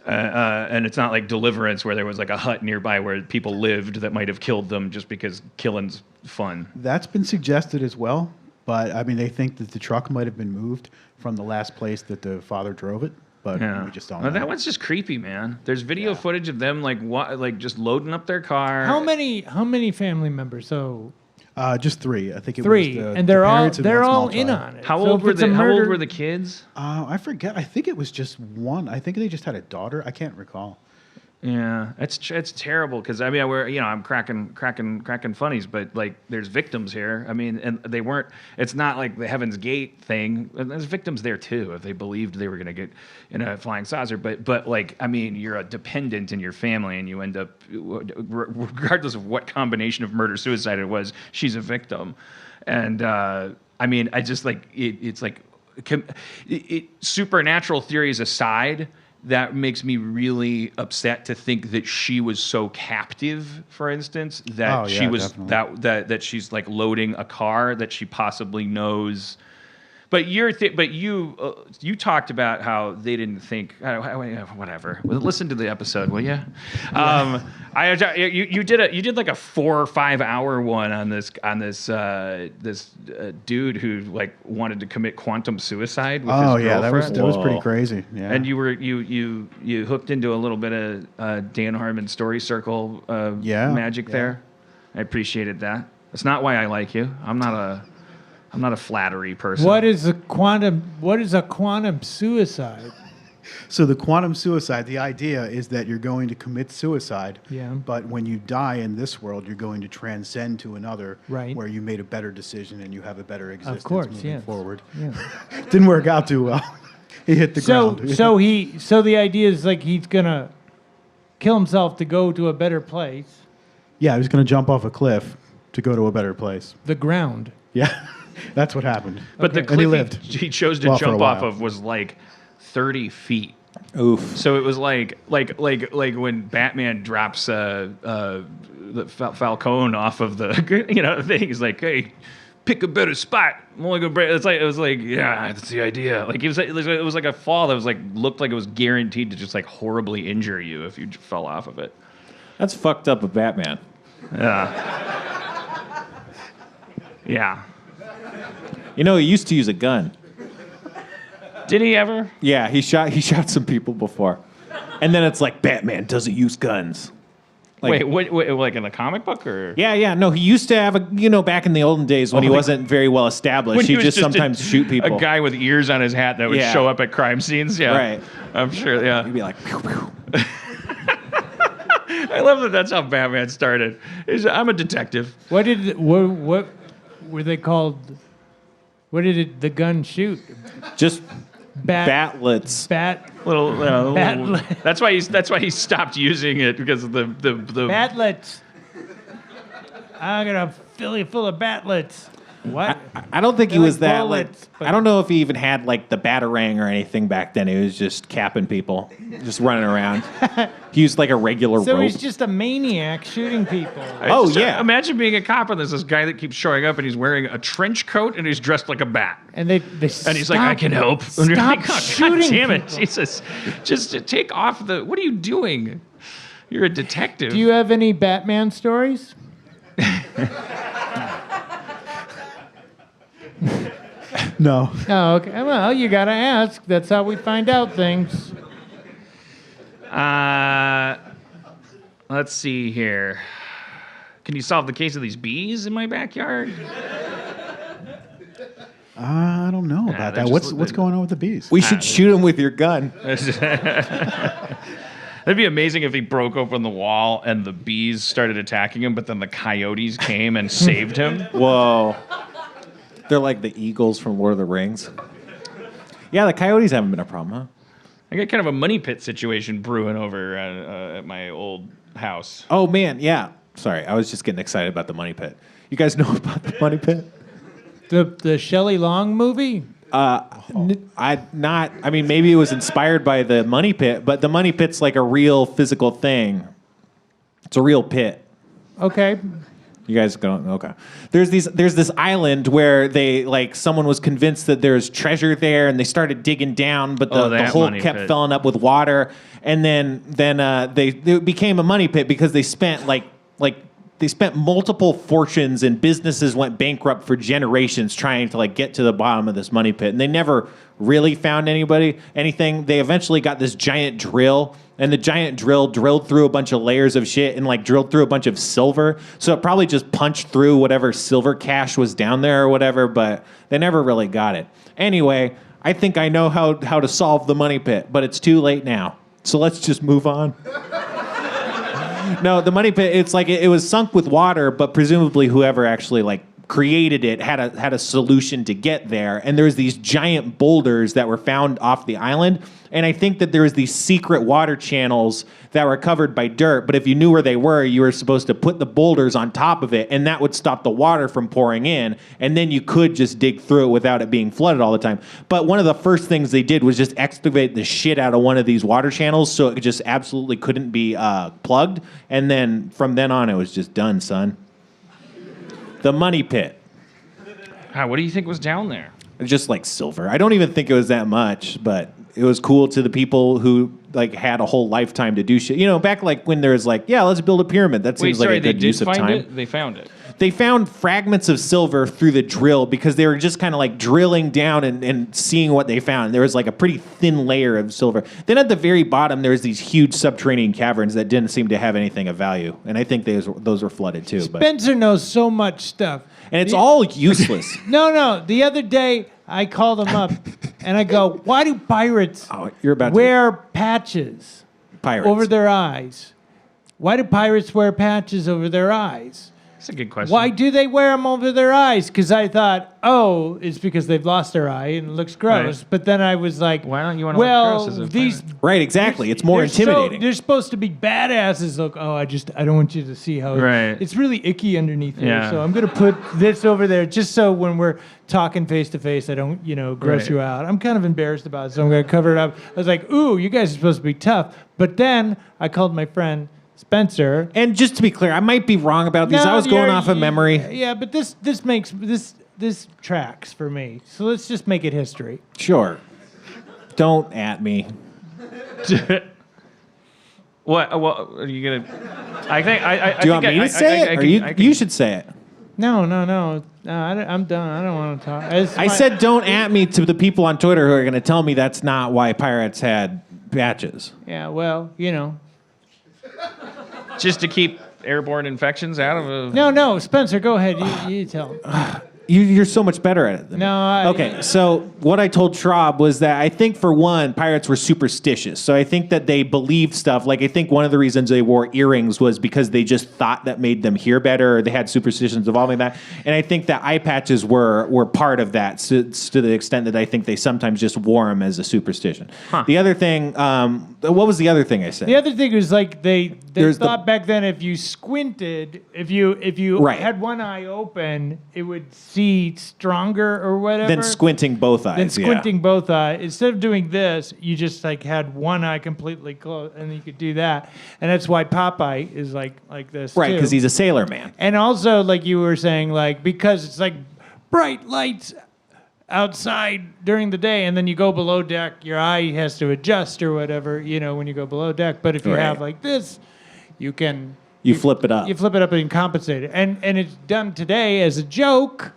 And it's not like Deliverance where there was like a hut nearby where people lived that might have killed them just because killing's fun. That's been suggested as well. But, I mean, they think that the truck might have been moved from the last place that the father drove it. But we just don't know. That one's just creepy, man. There's video footage of them like just loading up their car. How many family members? So Just 3. I think it three, was and they're all parents and one small in child. on it. How So old if were it's a they? How old murder- were the kids? I forget. I think it was just one. I think they just had a daughter. I can't recall. Yeah, it's terrible because I mean I'm cracking funnies, but like there's victims here. I mean, and they weren't. It's not like the Heaven's Gate thing. And there's victims there too if they believed they were going to get in a flying saucer. But like I mean, you're a dependent in your family, and you end up regardless of what combination of murder suicide it was, she's a victim, and I mean I just like it's like supernatural theories aside. That makes me really upset to think that she was so captive, for instance, that she was that she's like loading a car that she possibly knows. But you talked about how they didn't think whatever. Well, listen to the episode, will you? You did like a 4 or 5 hour one on this dude who like wanted to commit quantum suisid with his girlfriend. that was pretty crazy. Yeah. And you hooked into a little bit of Dan Harmon story circle magic there. I appreciated that. That's not why I like you. I'm not a flattery person. What is a quantum suicide? So the quantum suicide, the idea is that you're going to commit suicide, Yeah. but when you die in this world, you're going to transcend to another Right. where you made a better decision and you have a better existence course, moving yes. forward. Yeah. Didn't work out too well. He hit the ground. So the idea is like he's gonna kill himself to go to a better place. Yeah, he was going to jump off a cliff to go to a better place. The ground. Yeah, that's what happened. But the Okay. And he cliff lived. he chose to Well, for a jump off while. of was like 30 feet. Oof. So it was like when Batman drops the Falcone off of the thing. He's like, hey, pick a better spot. I'm only gonna break. It was like, yeah, that's the idea. Like it was like a fall that was like looked like it was guaranteed to just like horribly injure you if you fell off of it. That's fucked up of Batman. Yeah. Yeah. You know, he used to use a gun. Did he ever? Yeah, he shot some people before. And then it's like, Batman doesn't use guns. Like, Wait, like in the comic book or? Yeah, no, he used to have back in the olden days when he wasn't very well established, When he was just sometimes shoot people. A guy with ears on his hat that would Yeah. show up at crime scenes. Yeah. Right. I'm sure. Yeah. He'd be like, pew, pew. I love that that's how Batman started. I'm a detective. What were they called? What did the gun shoot? Just Bat. batlets. Batlet. That's why he stopped using it because of the Batlets. I'm gonna fill you full of batlets. What? I don't think he They're was like that bullets, but- I don't know if he even had like the batarang or anything back then. He was just capping people, just running around. He used like a regular So rope. he's just a maniac shooting people. Oh, yeah. Imagine being a cop and there's this guy that keeps showing up and he's wearing a trench coat and he's dressed like a bat. And they And he's like, I can help. And you're Stop like, oh, shooting God damn it, people. Jesus. Just take off the. What are you doing? You're a detective. Do you have any Batman stories? No. Oh, okay. Well, you gotta ask. That's how we find out things. Let's see here. Can you solve the case of these bees in my backyard? I don't know about they're that. just- What's going on with the bees? we should shoot him with your gun. That'd be amazing if he broke open the wall and the bees started attacking him, but then the coyotes came and saved him. Whoa. They're like the eagles from Lord of the Rings. Yeah, the coyotes haven't been a problem, huh? I got kind of a money pit situation brewing over at my old house. Oh, man, yeah. Sorry, I was just getting excited about the money pit. You guys know about the money pit? The Shelley Long movie? Maybe it was inspired by the money pit, but the money pit's like a real physical thing. It's a real pit. Okay. You guys don't? Okay. There's this island where someone was convinced that there's treasure there, and they started digging down, but the that hole money kept pit. filling up with water, and then it became a money pit because they spent they spent multiple fortunes and businesses went bankrupt for generations trying to get to the bottom of this money pit, and they never really found anything. They eventually got this giant drill, and the giant drill drilled through a bunch of layers of shit and drilled through a bunch of silver. So it probably just punched through whatever silver cache was down there or whatever, but they never really got it. Anyway, I think I know how to solve the money pit, but it's too late now. So let's just move on. No, the money pit, it's it was sunk with water, but presumably whoever actually created it had a solution to get there. And there's these giant boulders that were found off the island. And I think that there was these secret water channels that were covered by dirt. But if you knew where they were, you were supposed to put the boulders on top of it, and that would stop the water from pouring in. And then you could just dig through it without it being flooded all the time. But one of the first things they did was just excavate the shit out of one of these water channels so it just absolutely couldn't be plugged. And then from then on, it was just done, son. The money pit. What do you think was down there? Just silver. I don't even think it was that much, but it was cool to the people who had a whole lifetime to do shit. Back when there was let's build a pyramid. That seems like a good use of time. They found it. They found fragments of silver through the drill because they were just kind of drilling down and seeing what they found. There was a pretty thin layer of silver. Then at the very bottom, there was these huge subterranean caverns that didn't seem to have anything of value. And I think those were flooded too. But Spencer knows so much stuff. and it's all useless. No. The other day, I called him up, And I go, why do pirates you're about to wear patches pirates over their eyes? Why do pirates wear patches over their eyes? That's a good question. Why do they wear them over their eyes? Because I thought, it's because they've lost their eye and it looks gross. Right. But then I was like, Why don't you want to well, look gross as a these pirate? right, exactly. It's more intimidating. they're supposed to be badasses. Look, I don't want you to see how Right. it's really icky underneath here. Yeah. So I'm gonna put this over there just so when we're talking face to face, I don't, gross Right. you out. I'm kind of embarrassed about it, so I'm gonna cover it up. I was like, ooh, you guys are supposed to be tough. But then I called my friend Spencer. And just to be clear, I might be wrong about these. No, I was going you're- off of memory. Yeah, but this makes this tracks for me. So let's just make it history. Sure. Don't at me. What are you gonna? I think I. Do you want me to say it, or you should say it? No, I'm done. I don't want to talk. I said don't at me to the people on Twitter who are going to tell me that's not why pirates had patches. Yeah, well, Just to keep airborne infections out of a. No, Spencer, go ahead. You tell him. You're so much better at it than me. No, Okay, so what I told Schrab was that I think, for one, pirates were superstitious. So I think that they believed stuff. Like, I think one of the reasons they wore earrings was because they just thought that made them hear better, or they had superstitions involving that. And I think that eye patches were part of that, to the extent that I think they sometimes just wore them as a superstition. Huh. The other thing, what was the other thing I said? The other thing was like they There's thought back then if you squinted, if you Right. had one eye open, it would see stronger or whatever. Then squinting both eyes. Then squinting both eyes. Instead of doing this, you just like had one eye completely closed, and you could do that. And that's why Popeye is like this. Right, because too. he's a sailor man. And also, like you were saying, like because it's like bright lights outside during the day, and then you go below deck, your eye has to adjust or whatever, when you go below deck. But if you Right. have like this, you can You flip it up. you flip it up and compensate it. And it's done today as a joke,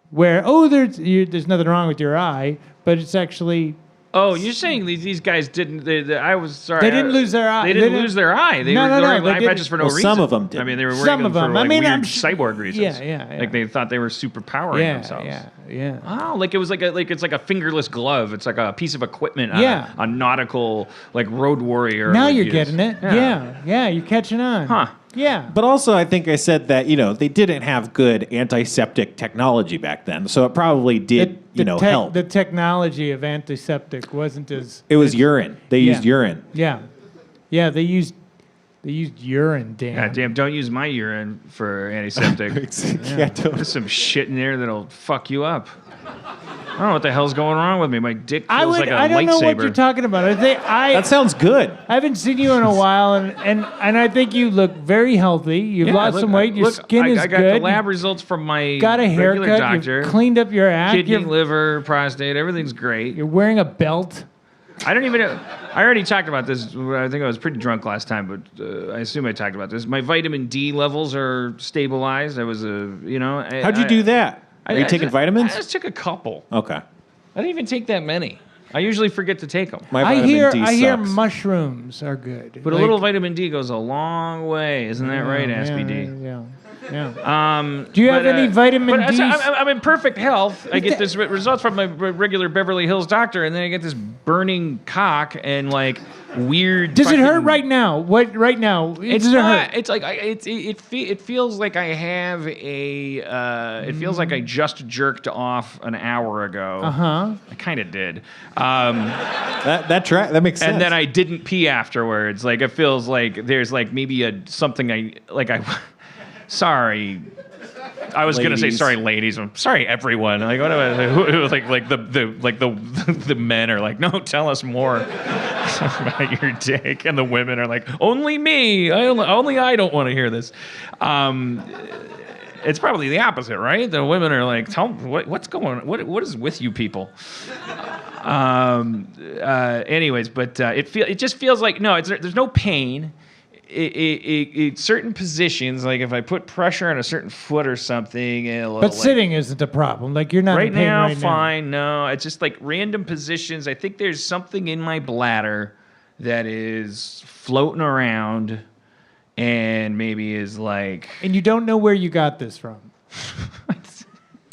where there's nothing wrong with your eye, but it's actually. Oh, you're saying these guys didn't? I was sorry. They didn't lose their eye. They didn't lose their eye. They were wearing they eye didn't. patches for no Well, reason. some of them did. I mean, they were wearing Some them of them. for I like mean, weird I'm cyborg reasons. Yeah. Like they thought they were superpowering themselves. Yeah. Oh, like it was it's like a fingerless glove. It's like a piece of equipment. Yeah. A nautical like road warrior. Now would you're use. getting it. Yeah, you're catching on. Huh. Yeah. But also, I think I said that, they didn't have good antiseptic technology back then. So it probably did, help. The technology of antiseptic wasn't as. It was urine. They used Yeah. urine. Yeah, they used urine, damn. God damn! Don't use my urine for antiseptic. There's some shit in there that'll fuck you up. I don't know what the hell's going wrong with me. My dick feels like a I don't know what you're lightsaber. talking about. That sounds good. I haven't seen you in a while, and I think you look very healthy. You've lost some weight. Your skin is I got good. the lab results from my Got a regular haircut. doctor. You've cleaned up your act. Kidney, You're, liver, prostate, everything's great. you're wearing a belt. I don't even know. I already talked about this. I think I was pretty drunk last time, but I assume I talked about this. My vitamin D levels are stabilized. I was How'd you do that? Are you taking vitamins? I just took a couple. Okay. I didn't even take that many. I usually forget to take them. My I vitamin D hear sucks. mushrooms are good. But a little vitamin D goes a long way. Isn't that right, SBD? Yeah. Do you have any vitamin D? I'm in perfect health. I get this results from my regular Beverly Hills doctor, and then I get this burning cock and like weird. Does it hurt fucking- right now? What right now? It's Does it not. hurt? It's like it feels like I have a. It feels like I just jerked off an hour ago. I kind of did. That makes sense. And then I didn't pee afterwards. Like it feels like there's like maybe something sorry. I was gonna say Ladies. sorry, ladies. I'm sorry, everyone. Like what like the men are like, no, tell us more about your dick, and the women are like, only me. Only I don't want to hear this. It's probably the opposite, right? The women are like, tell what's going on. What is with you people? Anyways, but it just feels like there's no pain. It certain positions, like if I put pressure on a certain foot or something, But sitting isn't a problem. Like you're not right in pain now, right fine. No, it's just like random positions. I think there's something in my bladder that is floating around, and maybe is like. And you don't know where you got this from.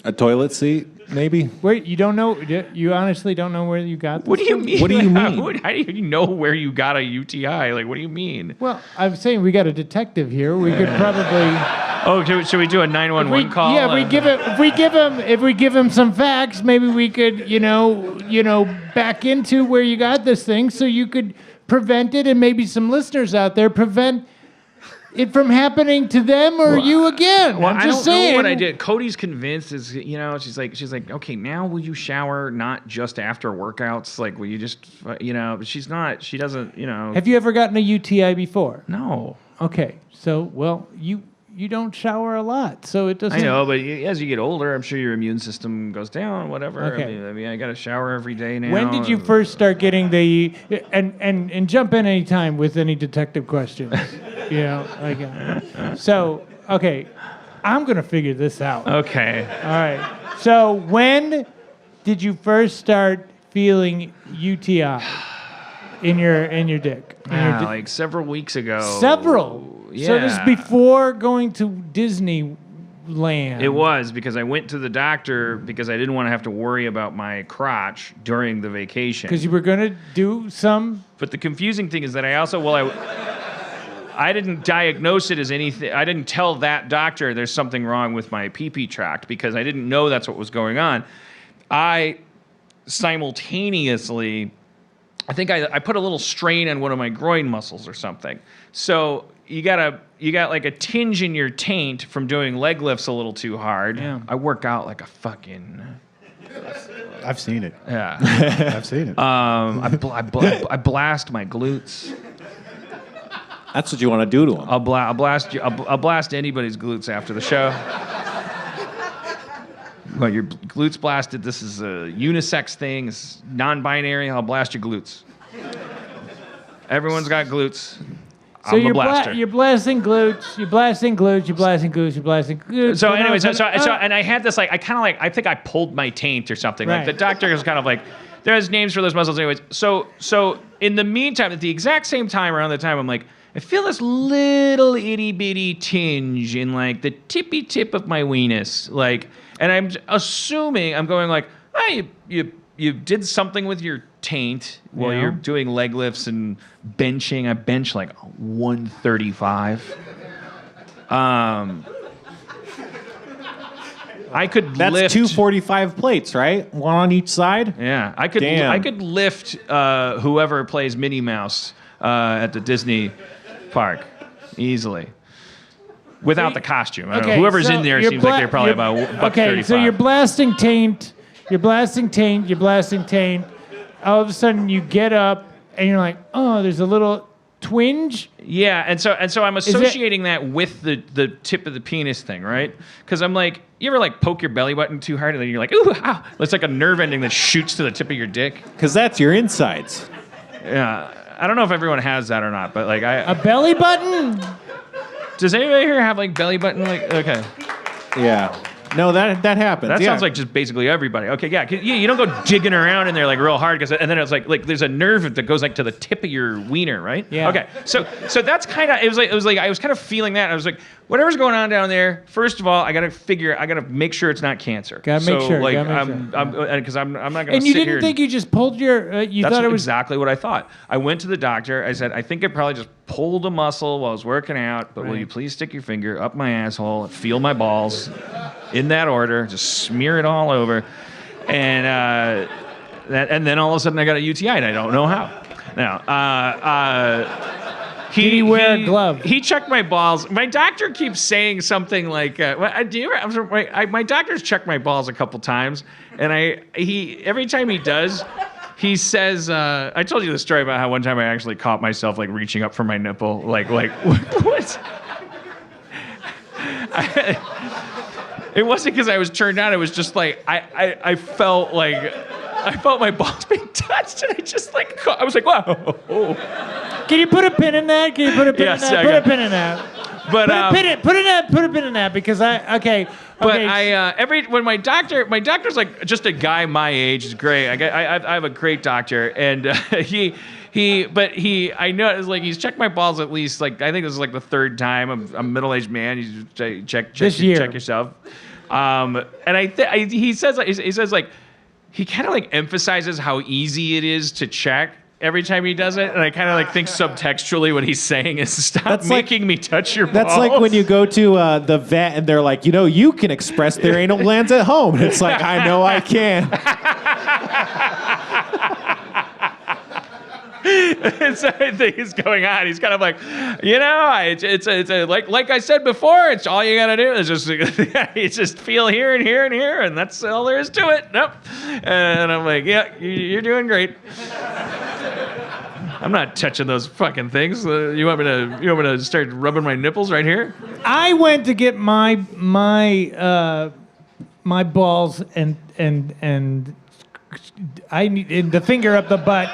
A toilet seat, maybe? Wait, you don't know? You honestly don't know where you got this? What do you mean? What do you mean? How do you know where you got a UTI? Like, what do you mean? Well, I'm saying we got a detective here. We could probably. Oh, should we do a 911 call? Yeah, if we give him some facts, maybe we could, back into where you got this thing, so you could prevent it, and maybe some listeners out there prevent it from happening to them or you again. Well, I'm I just don't saying. know what I did. Cody's convinced she's like, okay, now will you shower not just after workouts? Like, will you just, but she's not, she doesn't, Have you ever gotten a UTI before? No. Okay, so you don't shower a lot, so it doesn't. I know, but as you get older, I'm sure your immune system goes down, whatever. Okay. I mean, I got to shower every day now. When did you first start getting the and jump in any time with any detective questions? So okay, I'm gonna figure this out. Okay. All right. So when did you first start feeling UTI in your dick? Like several weeks ago. Several. Yeah. So this is before going to Disneyland. It was because I went to the doctor because I didn't want to have to worry about my crotch during the vacation. Because you were going to do some. But the confusing thing is that I didn't diagnose it as anything. I didn't tell that doctor there's something wrong with my pee-pee tract because I didn't know that's what was going on. I simultaneously, I think I put a little strain on one of my groin muscles or something. So you got like a tinge in your taint from doing leg lifts a little too hard. Yeah. I work out like a fucking. I've seen it. Yeah. I've seen it. I blast my glutes. That's what you want to do to them. I'll blast anybody's glutes after the show. Well, your glutes blasted. This is a unisex thing. It's non-binary. I'll blast your glutes. Everyone's got glutes. So I'm a blaster. you're blasting glutes. You're blasting glutes. You're blasting glutes. You're blasting glutes. So anyway, and I had this I think I pulled my taint or something. Right. Like the doctor was kind of like, there's names for those muscles anyways. So in the meantime, at the exact same time, around the time, I'm like, I feel this little itty bitty tinge in like the tippy tip of my weenus, like, and I'm assuming I'm going like, you did something with your taint while you're doing leg lifts and benching. I bench like 135. I could That's lift 245 plates, right? One on each side? Yeah, I could lift whoever plays Minnie Mouse at the Disney park easily. Without the costume. I don't know. Whoever's in there seems like they're probably about $1.35. Okay, so you're blasting taint. You're blasting taint. You're blasting taint. All of a sudden, you get up and you're like, oh, there's a little twinge. Yeah, and so I'm associating that with the tip of the penis thing, right? Because I'm like, you ever like poke your belly button too hard and then you're like, ooh, ow. It's like a nerve ending that shoots to the tip of your dick. Because that's your insides. Yeah, I don't know if everyone has that or not, but like a belly button. Does anybody here have like belly button? Like, okay. Yeah. No, that happens. That sounds like just basically everybody. Okay, yeah. You don't go jigging around in there like real hard, and then it's like there's a nerve that goes like to the tip of your wiener, right? Yeah. Okay. So that's kind of it was like I was kind of feeling that. I was like, whatever's going on down there. First of all, I gotta make sure it's not cancer. Gotta make sure. Like sure. because I'm not gonna. And you sit didn't here think you just pulled your? Thought it was exactly what I thought. I went to the doctor. I said, I think I probably just pulled a muscle while I was working out. But will you please stick your finger up my asshole, feel my balls, in that order, just smear it all over, and and then all of a sudden I got a UTI and I don't know how. Now, did he wear a glove? He checked my balls. My doctor keeps saying something like, my doctor's checked my balls a couple times, and every time he does, he says, I told you the story about how one time I actually caught myself like reaching up for my nipple, like what? It wasn't because I was turned on. It was just like I felt my balls being touched, and I was like, wow. Can you put a pin in that? Can you put a pin in that? Put a pin in that. But put a pin in that because okay. But when my doctor's like just a guy my age is great. I have a great doctor, and I know it's like he's checked my balls at least like I think this is like the third time. I'm a middle-aged man. Check yourself. And he says like he kind of like emphasizes how easy it is to check every time he does it, and I kind of like think subtextually what he's saying is stop making me touch your balls. That's like when you go to the vet and they're like, you can express their anal glands at home. And it's like, I know I can. It's everything is going on. He's kind of like, it's like I said before. It's all you gotta do is just you just feel here and here and here, and that's all there is to it. Nope. And I'm like, yeah, you're doing great. I'm not touching those fucking things. You want me to start rubbing my nipples right here? I went to get my balls and I need the finger up the butt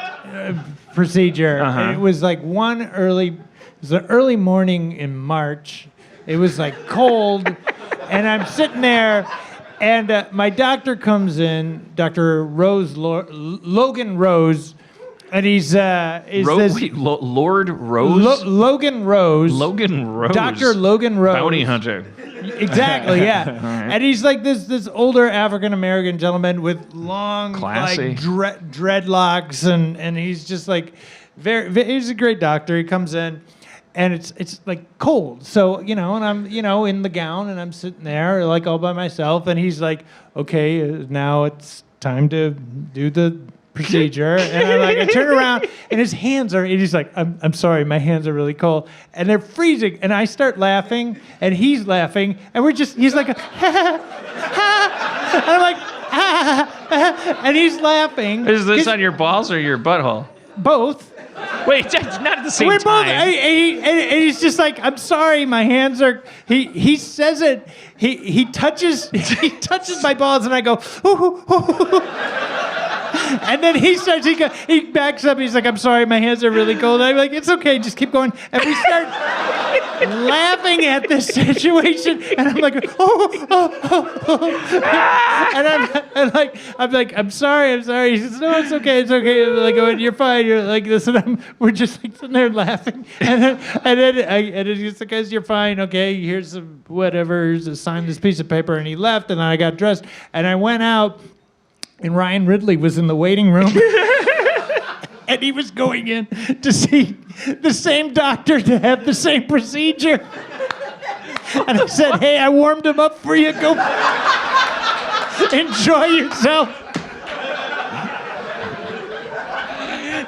procedure. Uh-huh. It was like an early morning in March. It was like cold, and I'm sitting there, and my doctor comes in, Dr. Logan Rose. And he's Lord Rose? Logan Rose. Logan Rose. Dr. Logan Rose. Bounty hunter. Exactly, yeah. Right. And he's like this older African American gentleman with long classy dreadlocks, and he's just like he's a great doctor. He comes in, and it's like cold. So, and I'm, in the gown, and I'm sitting there like all by myself, and he's like, okay, now it's time to do the procedure. And I turn around, and his hands are, and he's like, I'm sorry, my hands are really cold. And they're freezing. And I start laughing, and he's laughing, and he's like, ha, ha. And I'm like, ha, ha, and he's laughing. Is this on your balls or your butthole? Both. Wait, not at the same We're time. both, and he's just like, I'm sorry, my hands are. He says it. He touches my balls, and I go, ooh, ooh, ooh. And then he backs up. He's like, I'm sorry, my hands are really cold. I'm like, it's okay, just keep going. And we start laughing at this situation. And I'm like, and I'm like, I'm sorry. He says, no, it's okay. I'm like, oh, you're fine. You're like this, and we're just like sitting there laughing. And then he's like, guys, you're fine. Okay, here's some whatever. Sign this piece of paper. And he left, and I got dressed, and I went out. And Ryan Ridley was in the waiting room, and he was going in to see the same doctor to have the same procedure. And I said, hey, I warmed him up for you. Go enjoy yourself.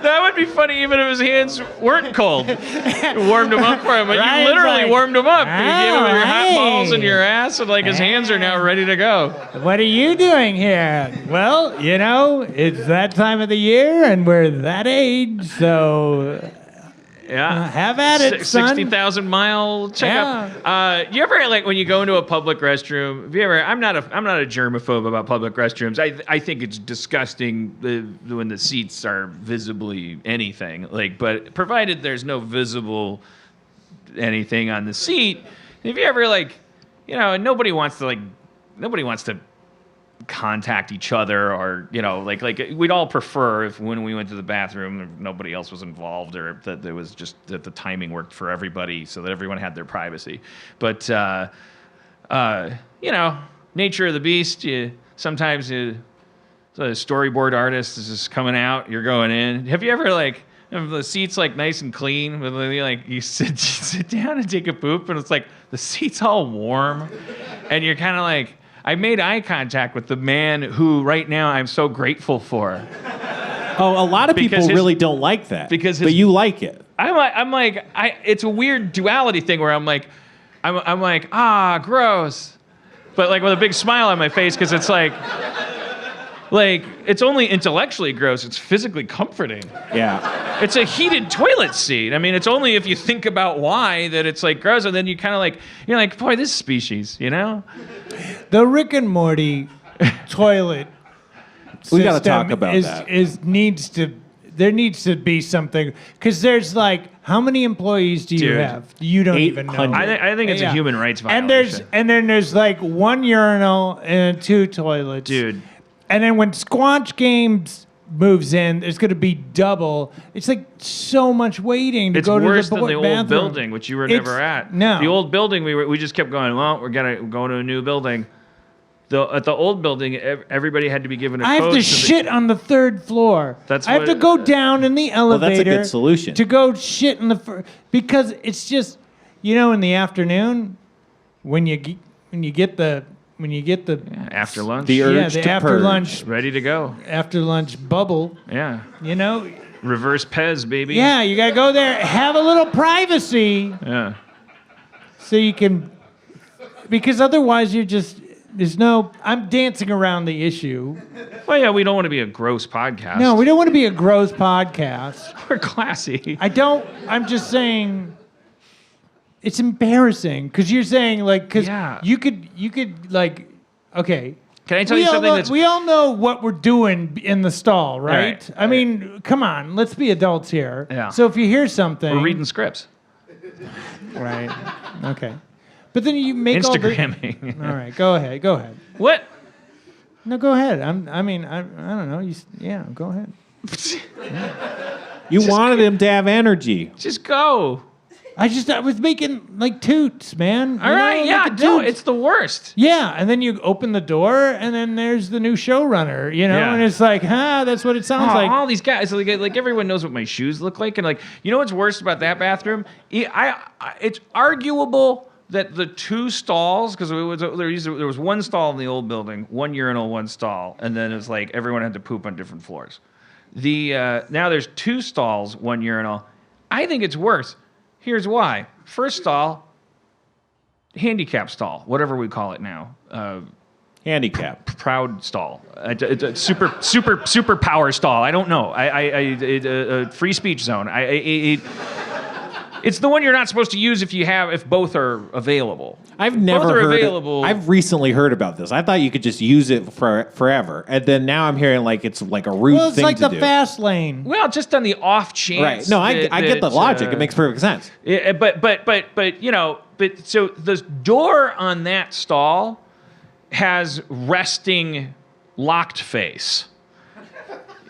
That would be funny even if his hands weren't cold. You warmed him up for him, but Ryan's you literally like, warmed him up. You gave him your hot hey. balls and your ass, and like his hands are now ready to go. What are you doing here? Well, it's that time of the year, and we're that age, so Yeah. have at it, son. 60,000-mile checkup. You ever when you go into a public restroom? Have you ever? I'm not a germaphobe about public restrooms. I think it's disgusting when the seats are visibly anything. But provided there's no visible anything on the seat. If you ever nobody wants to contact each other, or we'd all prefer if when we went to the bathroom nobody else was involved, or that there was just that the timing worked for everybody so that everyone had their privacy. But nature of the beast, sometimes the storyboard artist is just coming out, you're going in. Have you ever if the seat's nice and clean, but you sit down and take a poop, and it's the seat's all warm, and you're kind of I made eye contact with the man who right now I'm so grateful for. Oh, a lot of people really don't like that. But you like it. It's a weird duality thing where I'm like, gross. But with a big smile on my face, because it's it's only intellectually gross, it's physically comforting. Yeah. It's a heated toilet seat. I mean, it's only if you think about why that it's gross, and then you kind of you're boy, this species, The Rick and Morty toilet We got to talk system about that. There needs to be something, because there's how many employees do you Dude, have? You don't even know. 800. I think it's a human rights violation. And then there's one urinal and 2 toilets. Dude. And then when Squanch Games moves in, there's going to be double. It's so much waiting to It's go to worse the than the bathroom. old building, which you were never at. No. The old building, we just kept going, well, we're going to go to a new building. At the old building, everybody had to be given a I code. have to shit on the 3rd floor. I have to go down in the elevator. that's a good solution. To go shit in the because it's just, in the afternoon when you get the after lunch. The urge the to after purge. lunch Ready to go. after lunch bubble. Yeah. Reverse Pez, baby. Yeah, you gotta go there, have a little privacy, Yeah. so you can, because otherwise I'm dancing around the issue. Well, yeah, we don't want to be a gross podcast. No, we don't want to be a gross podcast. We're classy. I'm just saying, it's embarrassing because you're saying because you could okay. Can I tell you something we all know what we're doing in the stall, right? I mean, come on, let's be adults here. Yeah. So if you hear something, We're reading scripts. right? Okay. But then you make Instagramming. all right, go ahead. What? No, go ahead. I don't know. Go ahead. You wanted him to have energy. Just go. I was making toots, man. All right, yeah, no, it's the worst. Yeah, and then you open the door, and then there's the new showrunner, Yeah. and it's like, that's what it sounds like. All these guys, like everyone knows what my shoes look like, and what's worse about that bathroom? It's arguable that the 2 stalls, because there was 1 stall in the old building, 1 urinal, 1 stall, and then it's like everyone had to poop on different floors. Now there's 2 stalls, 1 urinal. I think it's worse. Here's why. First stall, handicap stall, whatever we call it now. Handicap. Proud stall. It's a super power stall. I don't know. Free speech zone. It's the one you're not supposed to use if both are available. I've never both are heard available. I've recently heard about this. I thought you could just use it for forever, and then now I'm hearing it's like a rude Well, it's thing like to the do. fast lane. Well, just on the off chance. Right? No, I get the logic. It makes perfect sense. But so the door on that stall has resting locked face.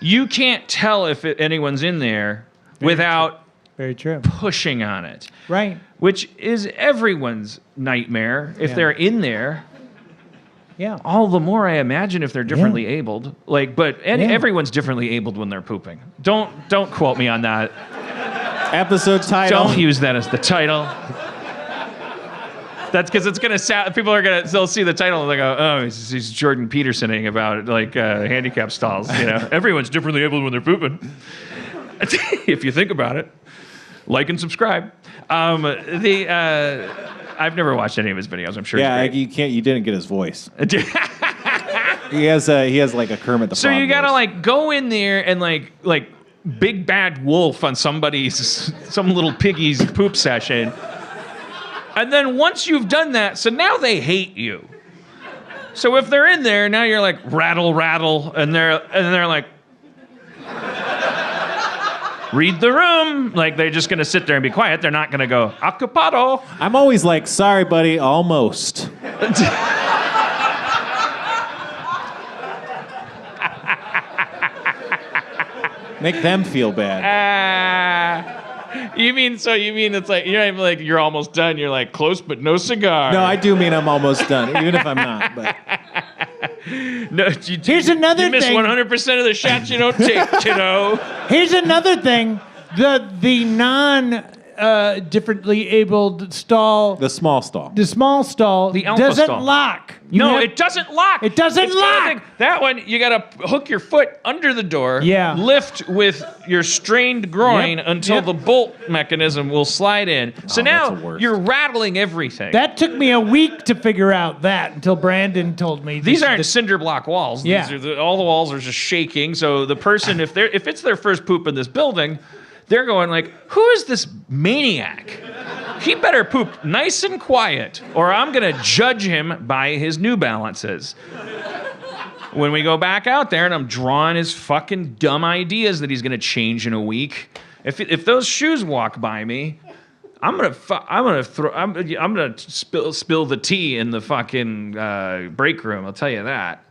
You can't tell if anyone's in there without Very true. pushing on it. Right. Which is everyone's nightmare if they're in there. Yeah. All the more, I imagine, if they're differently abled. Everyone's differently abled when they're pooping. Don't quote me on that. Episode title. Don't use that as the title. That's because it's gonna sound. People they'll see the title and they go, "Oh, he's Jordan Petersoning about handicap stalls." Everyone's differently abled when they're pooping. If you think about it, like and subscribe. I've never watched any of his videos. I'm sure. Yeah, it's great. you didn't get his voice. He has like a Kermit the Frog. So you gotta voice. go in there and like big bad wolf on some little piggy's poop session. And then once you've done that, so now they hate you. So if they're in there, now you're like rattle, and they're like, read the room. Like they're just gonna sit there and be quiet. They're not gonna go occupado. I'm always like, sorry, buddy, almost. Make them feel bad. You mean it's like you're not even like you're almost done. You're like close but no cigar. No, I do mean I'm almost done, even if I'm not. But No, Here's another you miss thing. 100% of the shots you don't take, kiddo. Here's another thing. The non differently abled stall. the small stall. The small stall The alpha doesn't stall. lock. It doesn't lock. It doesn't It's got a lock. thing. That one, you gotta hook your foot under the door. Yeah. Lift with your strained groin Yep. until Yep. the bolt mechanism will slide in. So Oh, that's now the worst. you're rattling everything. That took me a week to figure out that until Brandon told me. These aren't cinder block walls. Yeah. These are all the walls are just shaking. So the person, if it's their first poop in this building, they're going like, "Who is this maniac? He better poop nice and quiet, or I'm gonna judge him by his New Balances." When we go back out there and I'm drawing his fucking dumb ideas that he's gonna change in a week, if those shoes walk by me, I'm gonna spill the tea in the fucking break room. I'll tell you that.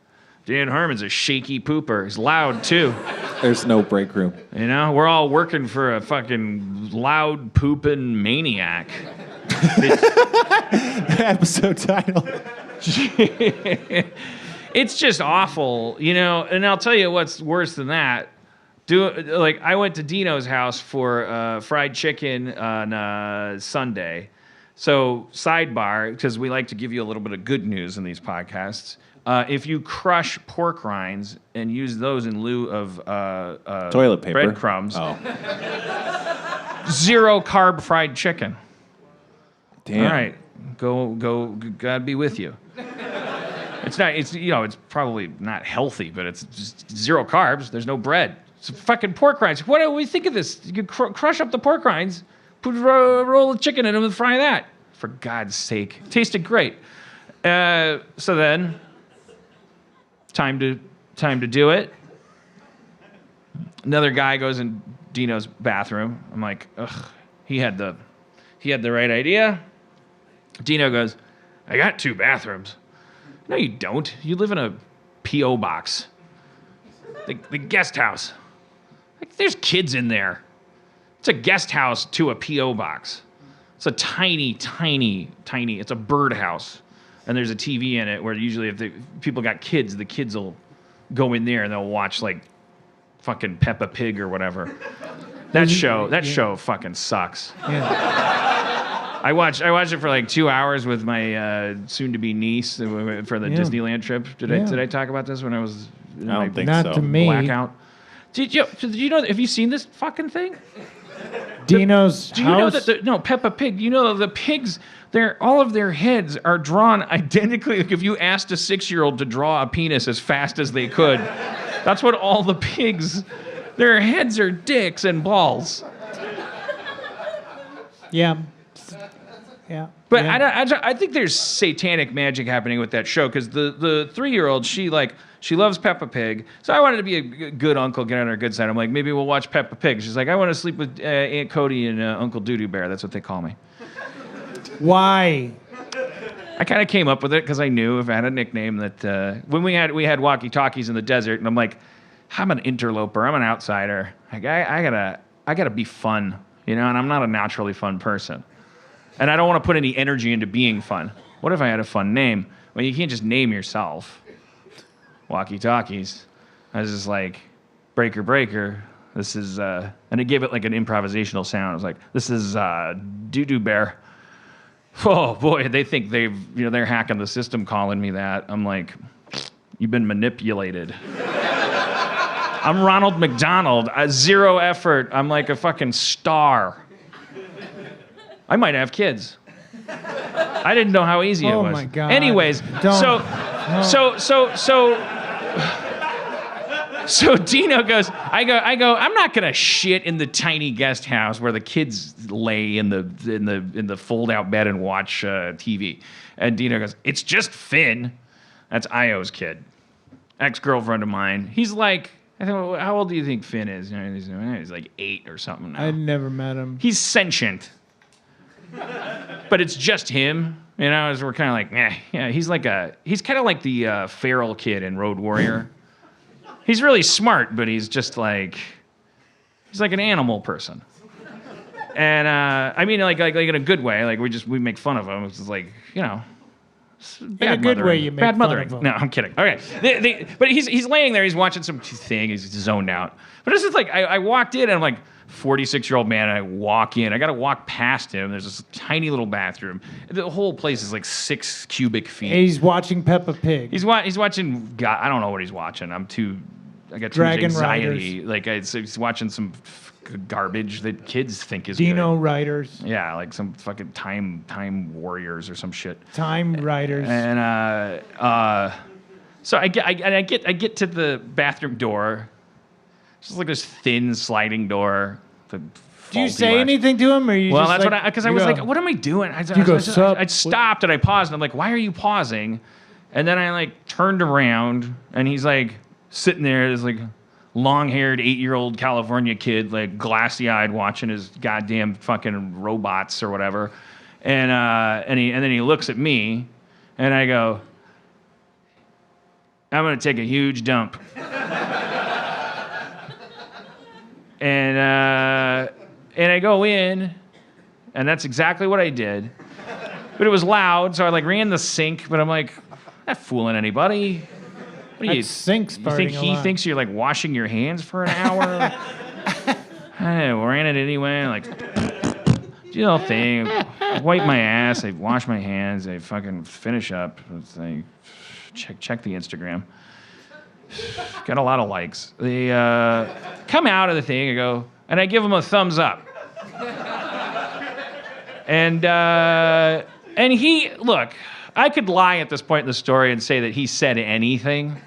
Dan Harmon's a shaky pooper. He's loud too. There's no break room. We're all working for a fucking loud pooping maniac. Episode title. It's just awful, you know. And I'll tell you what's worse than that. I went to Dino's house for fried chicken on Sunday. So sidebar, because we like to give you a little bit of good news in these podcasts. If you crush pork rinds and use those in lieu of toilet paper, breadcrumbs, 0 carb fried chicken. Damn. All right, go. God be with you. It's not. It's It's probably not healthy, but it's just 0 carbs. There's no bread. It's fucking pork rinds. What do we think of this? You could crush up the pork rinds, put a roll of chicken in them, and fry that. For God's sake, tasted great. So then, time to do it. Another guy goes in Dino's bathroom. I'm like, ugh. He had the right idea. Dino goes, I got 2 bathrooms. No, you don't. You live in a P.O. box. The guest house. Like, there's kids in there. It's a guest house to a P.O. box. It's a tiny, it's a birdhouse. And there's a TV in it where usually if people got kids, the kids will go in there and they'll watch like fucking Peppa Pig or whatever. That show fucking sucks. Yeah. I watched it for like 2 hours with my soon-to-be niece for the Disneyland trip. Did I talk about this when I was in I my don't think Not so. to me. blackout? Did you know? Have you seen this fucking thing? Dino's Do you know house. that Peppa Pig? You know the pigs? All of their heads are drawn identically. Like if you asked a 6-year-old to draw a penis as fast as they could, that's what all the pigs. Their heads are dicks and balls. Yeah. Yeah. But yeah. I think there's satanic magic happening with that show because the 3-year-old she loves Peppa Pig, so I wanted to be a good uncle, get on her good side. I'm like, maybe we'll watch Peppa Pig. She's like, I want to sleep with Aunt Cody and Uncle Doo-Doo Bear. That's what they call me. Why? I kind of came up with it because I knew if I had a nickname that when we had walkie-talkies in the desert, and I'm like, I'm an interloper, I'm an outsider. Like I gotta be fun, and I'm not a naturally fun person. And I don't want to put any energy into being fun. What if I had a fun name? Well, you can't just name yourself. Walkie-talkies. I was just like, breaker, breaker. This is, and I gave it like an improvisational sound. I was like, this is Doo-Doo Bear. Oh boy, they think they're hacking the system calling me that. I'm like, you've been manipulated. I'm Ronald McDonald. 0 effort. I'm like a fucking star. I might have kids. I didn't know how easy it was. Oh my God. Anyways, Don't. so Dino goes, I go, I'm not gonna shit in the tiny guest house where the kids lay in the fold-out bed and watch TV. And Dino goes, it's just Finn. That's Io's kid, ex-girlfriend of mine. He's like, how old do you think Finn is? He's like 8 or something now. I never met him. He's sentient. But it's just him, as we're kind of like, yeah, he's kind of like the feral kid in Road Warrior. He's really smart, but he's just like, he's like an animal person. And I mean, like in a good way, like we make fun of him. It's just like, bad In a good mothering. way, you make bad fun mothering. of him. No, I'm kidding. Okay, but he's laying there, he's watching some thing, he's zoned out. But it's just like I walked in and I'm like, 46-year-old man, and I walk in. I got to walk past him. There's this tiny little bathroom. The whole place is like 6 cubic feet. He's watching Peppa Pig. He's watching. God, I don't know what he's watching. I got too much Dragon anxiety. He's watching some garbage that kids think is Dino good. Riders. Yeah, like some fucking time warriors or some shit. Time Riders. And so I get to the bathroom door. It's just like this thin sliding door. Do you say anything to him, or you Well, just that's like, what because I was like, what am I doing? I stopped and I paused and I'm like, why are you pausing? And then I like turned around and he's like sitting there, this like long-haired 8-year-old California kid, like glassy-eyed, watching his goddamn fucking robots or whatever. And then he looks at me, and I go, I'm gonna take a huge dump. And I go in, and that's exactly what I did. But it was loud, so I like ran the sink. But I'm like, Not fooling anybody. What do you Sink's You think he thinks you're like washing your hands for an hour? I ran it anyway. Like, do the whole thing. I wipe my ass. I wash my hands. I fucking finish up. I check the Instagram. Got a lot of likes. They come out of the thing and go, and I give them a thumbs up. And he, look, I could lie at this point in the story and say that he said anything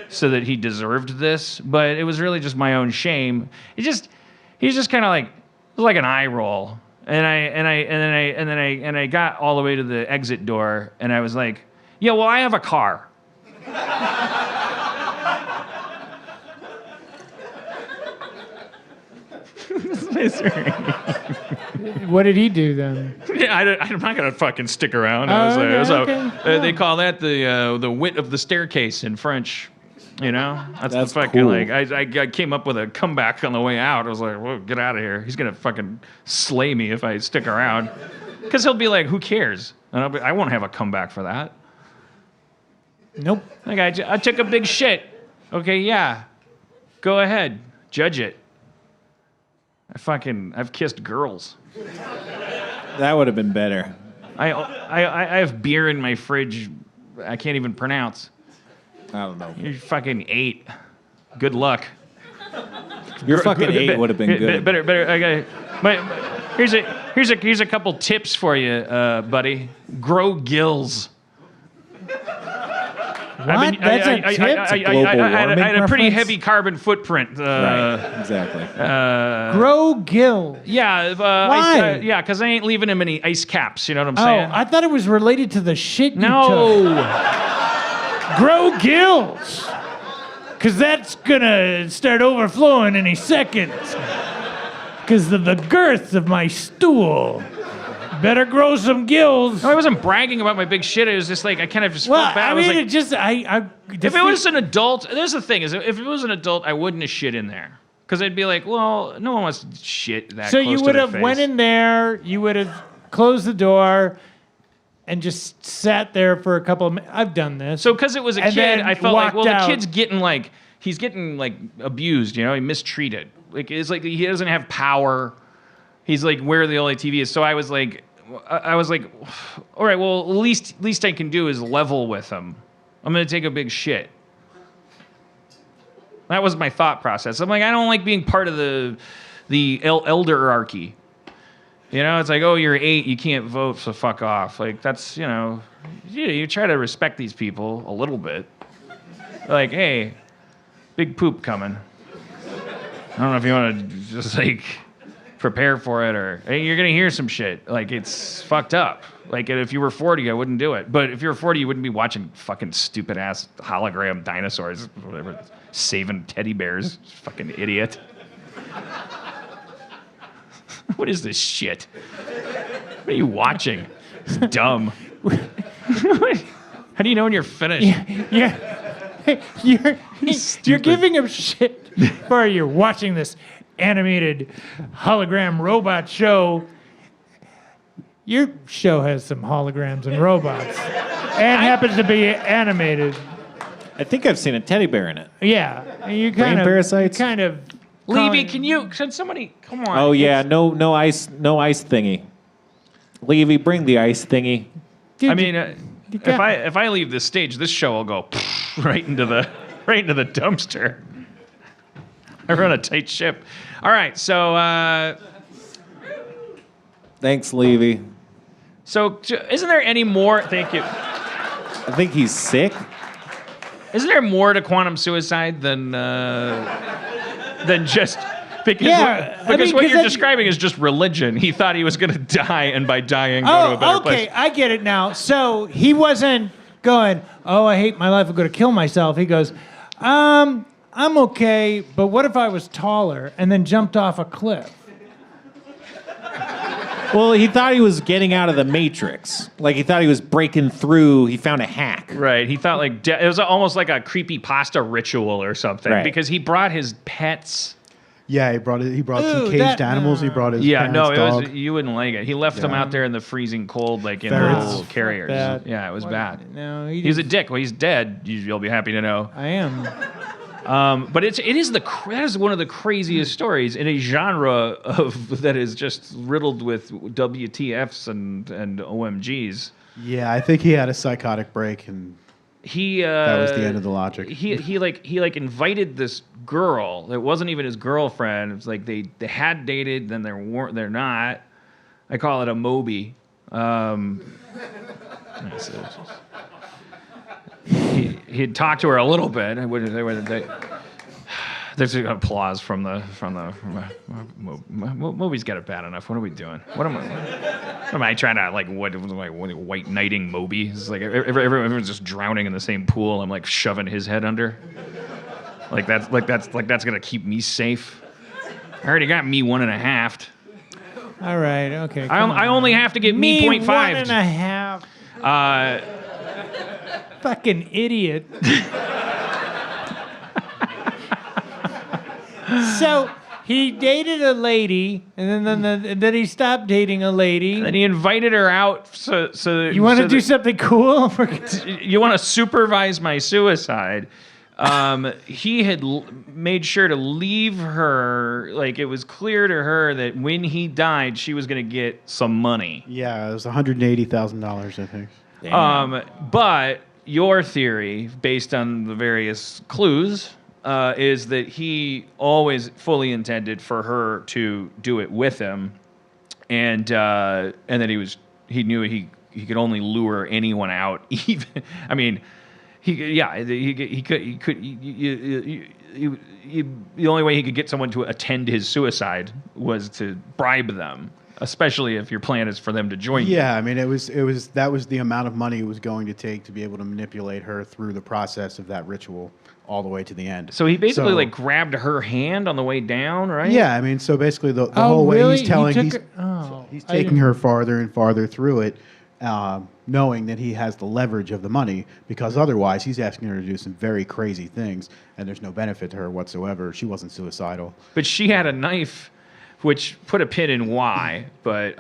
so that he deserved this, but it was really just my own shame. He's just kind of like, it was like an eye roll. And I got all the way to the exit door and I was like, yeah, well, I have a car. What did he do then? Yeah, I'm not gonna fucking stick around. They call that the wit of the staircase in French. You know, that's fucking cool. like I came up with a comeback on the way out. I was like, well, get out of here. He's gonna fucking slay me if I stick around, because he'll be like, who cares? And I won't have a comeback for that. Nope. Like I took a big shit. Okay, yeah, go ahead, judge it. I've kissed girls. That would have been better. I have beer in my fridge I can't even pronounce. I don't know. You're fucking 8. Good luck. Your fucking 8 would have been good. Better. Okay. Here's a couple tips for you, buddy. Grow gills. What? That's a tip? I had a pretty heavy carbon footprint. Right, exactly. Grow gills. Yeah. Why? Because I ain't leaving him any ice caps. You know what I'm saying? I thought it was related to the shit you took. No. Grow gills. Because that's going to start overflowing any second. Because of the girth of my stool. Better grow some gills. No, I wasn't bragging about my big shit. It was just like, I kind of just felt bad. I mean, if it was an adult, there's the thing, is if it was an adult, I wouldn't have shit in there. Because I'd be like, well, no one wants shit that close to their face. So you would have went in there, you would have closed the door, and just sat there for a couple of minutes. I've done this. So because it was a kid, I felt like, well, out. the kid's getting like, he's getting like abused, you know, he mistreated. Like, it's like he doesn't have power. He's like where the only TV is. So I was like, all right, well, least I can do is level with him. I'm gonna take a big shit. That was my thought process. I'm like, I don't like being part of the elderarchy. You know, it's like, oh, you're 8, you can't vote, so fuck off. Like, that's, you know, you try to respect these people a little bit. Like, hey, big poop coming. I don't know if you want to just like prepare for it, or hey, you're gonna hear some shit. Like, it's fucked up. Like, if you were 40, I wouldn't do it. But if you're 40, you wouldn't be watching fucking stupid ass hologram dinosaurs, whatever, saving teddy bears. Fucking idiot. What is this shit? What are you watching? It's dumb. How do you know when you're finished? You're giving him shit for you're watching this animated hologram robot show. Your show has some holograms and robots, and happens to be animated. I think I've seen a teddy bear in it. Yeah, and you Brain parasites? Levy, can somebody come on? Oh yeah, no ice thingy. Levy, bring the ice thingy. Dude, I mean, if I leave this stage, this show will go right into the dumpster. I run a tight ship. All right, so Thanks, Levy. So isn't there any more? Thank you. I think he's sick. Isn't there more to quantum suicide than just because what you're describing is just religion. He thought he was going to die, and by dying, go to a better place. Okay, I get it now. So he wasn't going, oh, I hate my life, I'm going to kill myself. He goes, I'm okay, but what if I was taller and then jumped off a cliff? Well, he thought he was getting out of the Matrix. Like, he thought he was breaking through. He found a hack. Right. He thought, like, it was almost like a creepypasta ritual or something. Right. Because he brought his pets. Yeah, he brought some Ooh, caged that- animals. He brought his Yeah, parents' no, dog. you wouldn't like it. He left them out there in the freezing cold, like in Ferrets. their little carriers. that. Yeah, it was bad. No, He's a dick. Well, he's dead. You'll be happy to know. I am. But that is one of the craziest stories in a genre that is just riddled with WTFs and OMGs. Yeah, I think he had a psychotic break, and that was the end of the logic. He invited this girl that wasn't even his girlfriend. It was like they had dated, then they're not. I call it a Moby. He had talked to her a little bit. There's an applause from the Moby's got it bad enough. What are we doing? What am I trying to what white knighting Moby? It's like everyone's just drowning in the same pool. I'm like shoving his head under. That's gonna keep me safe. I already got me 1.5. All right. Okay. I only have to get me 0.5. 1.5. Fucking idiot. So he dated a lady, and then he stopped dating a lady. Then he invited her out. So You want to do something cool? You want to supervise my suicide? He had made sure to leave her. Like it was clear to her that when he died, she was going to get some money. Yeah, it was $180,000, I think. But your theory, based on the various clues, is that he always fully intended for her to do it with him, and that he knew he could only lure anyone out. Even the only way he could get someone to attend his suicide was to bribe them. Especially if your plan is for them to join you. Yeah, I mean, that was the amount of money it was going to take to be able to manipulate her through the process of that ritual all the way to the end. So he basically grabbed her hand on the way down, right? Yeah, I mean, so basically the whole way really? he's taking her farther and farther through it, knowing that he has the leverage of the money, because otherwise he's asking her to do some very crazy things, and there's no benefit to her whatsoever. She wasn't suicidal. But she had a knife, which put a pin in why, but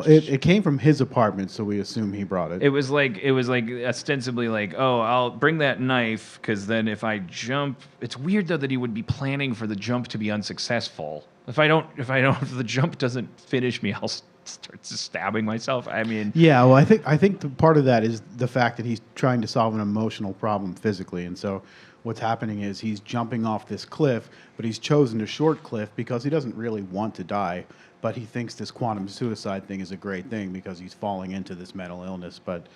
it came from his apartment, so we assume he brought it. It was like ostensibly like, oh, I'll bring that knife because then if I jump, it's weird though that he would be planning for the jump to be unsuccessful. If the jump doesn't finish me, I'll start just stabbing myself. I mean, yeah, well, I think the part of that is the fact that he's trying to solve an emotional problem physically, and so what's happening is he's jumping off this cliff, but he's chosen a short cliff because he doesn't really want to die, but he thinks this quantum suicide thing is a great thing because he's falling into this mental illness. But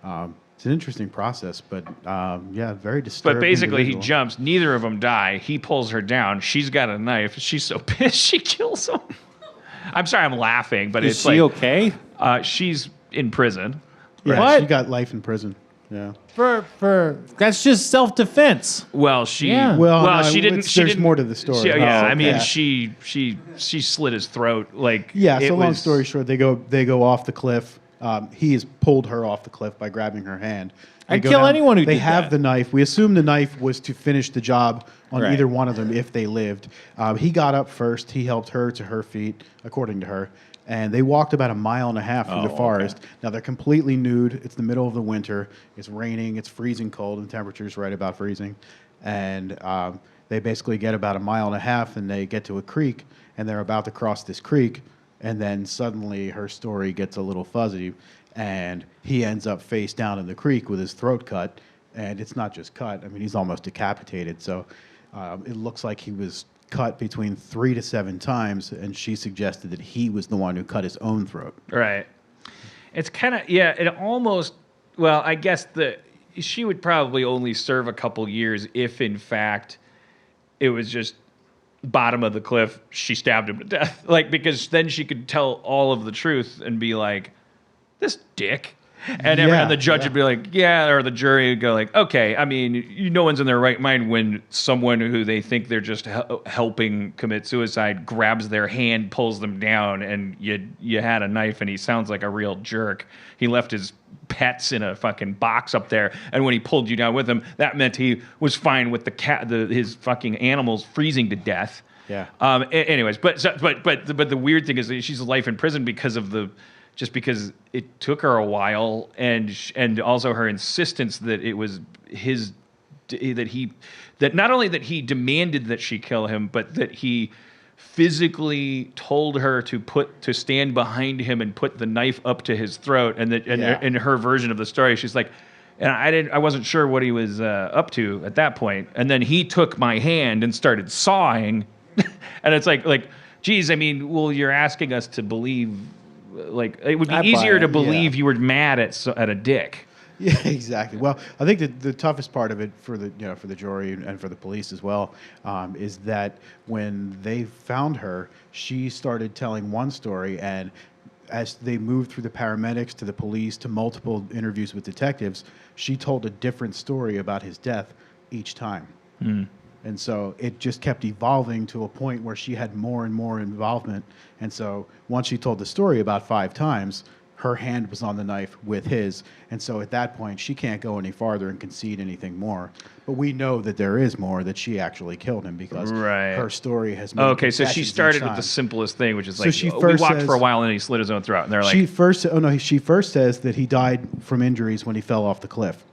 it's an interesting process, but very disturbing. But basically, individual. he jumps. Neither of them die. He pulls her down. She's got a knife. She's so pissed she kills him. I'm sorry, I'm laughing, but Is she okay? She's in prison. Yeah, What? she got life in prison. Yeah. For That's just self-defense. Well, she. Yeah. Well, no, she didn't. there's more to the story. I mean, okay. she slit his throat. Like Yeah. it So long was- story short, they go off the cliff. He has pulled her off the cliff by grabbing her hand. They I'd go kill down- anyone who They did have that. the knife. We assume the knife was to finish the job on Right. either one of them if they lived. He got up first. He helped her to her feet, according to her. And they walked about 1.5 miles through the forest. Okay. Now they're completely nude. It's the middle of the winter. It's raining. It's freezing cold, and the temperature's right about freezing. And they basically get about 1.5 miles, and they get to a creek, and they're about to cross this creek, and then suddenly her story gets a little fuzzy, and he ends up face down in the creek with his throat cut, and it's not just cut. I mean, he's almost decapitated. So it looks like he was cut between 3 to 7 times, and she suggested that he was the one who cut his own throat. Right. It's kind of it almost. Well, I guess she would probably only serve a couple years if, in fact, it was just bottom of the cliff. She stabbed him to death, because then she could tell all of the truth and be like, "This dick." And the judge would be like, yeah, or the jury would go like, okay, I mean, no one's in their right mind when someone who they think they're just helping commit suicide grabs their hand, pulls them down, and you had a knife, and he sounds like a real jerk. He left his pets in a fucking box up there, and when he pulled you down with him, that meant he was fine with his fucking animals freezing to death. Yeah. Anyways, but the weird thing is that she's life in prison because it took her a while, and also her insistence that it was that not only that he demanded that she kill him, but that he physically told her to stand behind him and put the knife up to his throat, and in her version of the story, she's like, and I wasn't sure what he was up to at that point, and then he took my hand and started sawing, and it's like, geez, I mean, well, you're asking us to believe, like, it would be easier to believe you were mad at a dick. Yeah, exactly. Well, I think that the toughest part of it for the jury and for the police as well is that when they found her, she started telling one story, and as they moved through the paramedics to the police to multiple interviews with detectives, she told a different story about his death each time. And so it just kept evolving to a point where she had more and more involvement. And so once she told the story about 5 times, her hand was on the knife with his. And so at that point, she can't go any farther and concede anything more. But we know that there is more, that she actually killed him because her story has made Okay, so she concessions started each with time. the simplest thing, which is So like, she we first walked says- for a while and then he slit his own throat. And they're like, she first says that he died from injuries when he fell off the cliff.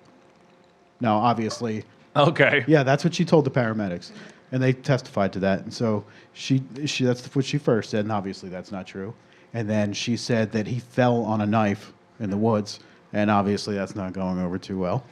Now, obviously, okay. yeah, that's what she told the paramedics, and they testified to that. And so she that's what she first said, and obviously that's not true. And then she said that he fell on a knife in the woods, and obviously that's not going over too well.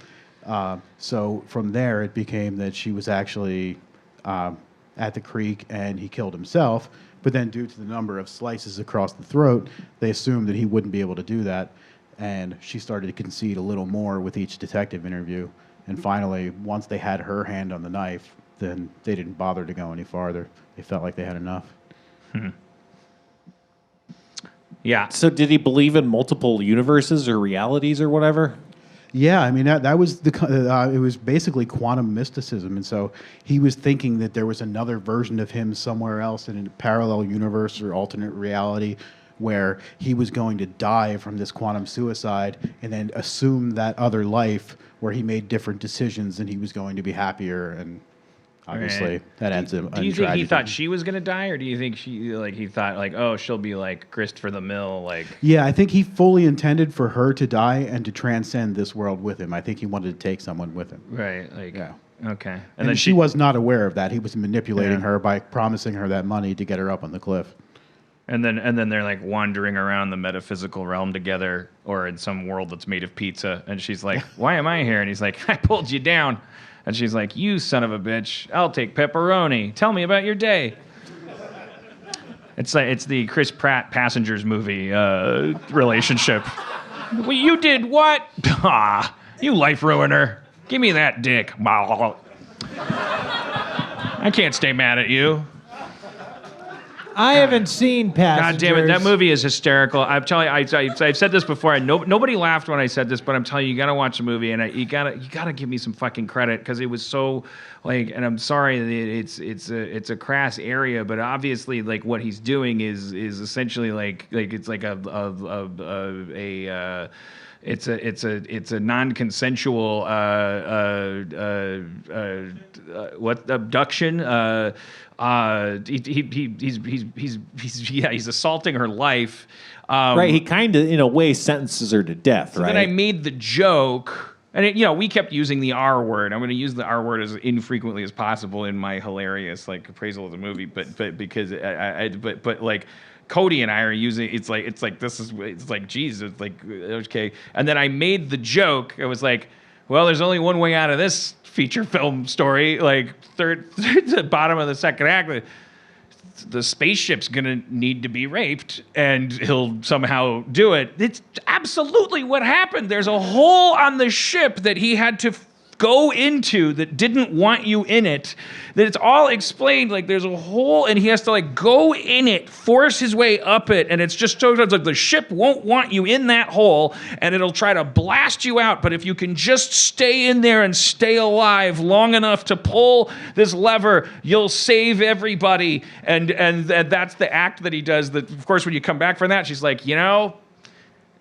So from there, it became that she was actually at the creek and he killed himself. But then due to the number of slices across the throat, they assumed that he wouldn't be able to do that. And she started to concede a little more with each detective interview. And finally, once they had her hand on the knife, then they didn't bother to go any farther. They felt like they had enough. Yeah. So did he believe in multiple universes or realities or whatever? Yeah, I mean that was it was basically quantum mysticism, and so he was thinking that there was another version of him somewhere else in a parallel universe or alternate reality where he was going to die from this quantum suicide and then assume that other life where he made different decisions and he was going to be happier, and obviously that ends up. Do you think he thought she was gonna die, or do you think he thought like, oh, she'll be like Christopher the Mill, like? Yeah, I think he fully intended for her to die and to transcend this world with him. I think he wanted to take someone with him. Right. Like. Yeah. Okay. And then she was not aware of that. He was manipulating her by promising her that money to get her up on the cliff. And then they're like wandering around the metaphysical realm together, or in some world that's made of pizza. And she's like, "Why am I here?" And he's like, "I pulled you down." And she's like, "You son of a bitch! I'll take pepperoni. Tell me about your day." It's the Chris Pratt Passengers movie relationship. Well, you did what? Ah, you life ruiner. Give me that dick. I can't stay mad at you. I haven't seen Passengers. God damn it, that movie is hysterical. I'm telling you, I've said this before. Nobody laughed when I said this, but I'm telling you, you gotta watch the movie, and you gotta give me some fucking credit, because it was so like. And I'm sorry, it's a crass area, but obviously, like, what he's doing is essentially like it's like it's a non-consensual abduction. He's assaulting her life. Right, he kind of, in a way, sentences her to death, right? Then I made the joke, and we kept using the R word. I'm going to use the R word as infrequently as possible in my hilarious appraisal of the movie, but because but like. Cody and I are using it's like geez, it's like okay. And then I made the joke. I was like, well, there's only one way out of this feature film story. Like third to the bottom of the second act, the spaceship's gonna need to be raped, and he'll somehow do it. It's absolutely what happened. There's a hole on the ship that he had to go into that didn't want you in it, that it's all explained. Like, there's a hole and he has to go in it, force his way up it, and it's just so like the ship won't want you in that hole, and it'll try to blast you out. But if you can just stay in there and stay alive long enough to pull this lever, you'll save everybody. And that's the act that he does. That, of course, when you come back from that, she's like,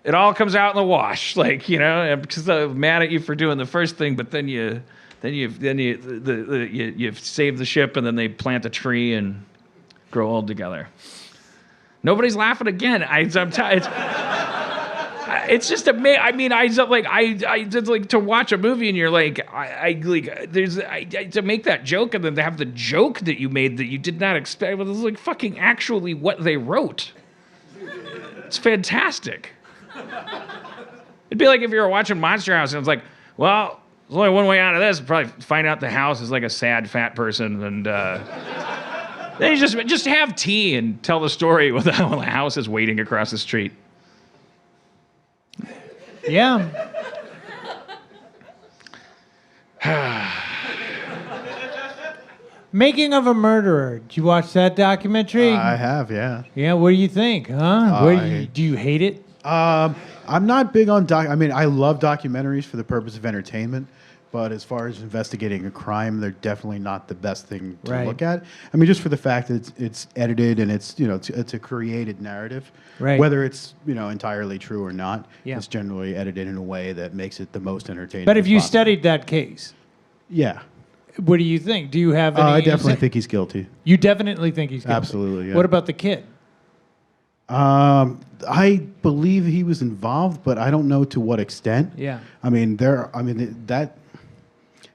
it all comes out in the wash, because I'm mad at you for doing the first thing, but then you save the ship, and then they plant a tree, and grow old together. Nobody's laughing again. It's just amazing. I mean, I just like to watch a movie and you're like, to make that joke and then to have the joke that you made that you did not expect. Well, this is like fucking actually what they wrote. It's fantastic. It'd be like if you were watching Monster House and it's like, well, there's only one way out of this. Probably find out the house is like a sad fat person and then you just have tea and tell the story while the house is waiting across the street. Yeah. Making of a Murderer. Did you watch that documentary? I have, yeah. Yeah, what do you think, huh? Do you hate it? I'm not big on I mean, I love documentaries for the purpose of entertainment, but as far as investigating a crime, they're definitely not the best thing to look at. I mean, just for the fact that it's edited and it's a created narrative, right? Whether it's entirely true or not, yeah. It's generally edited in a way that makes it the most entertaining. But if you possible. studied that case, yeah. What do you think? Do you have any? I definitely think he's guilty. You definitely think he's guilty? Absolutely, yeah. What about the kid? I believe he was involved, but I don't know to what extent. Yeah.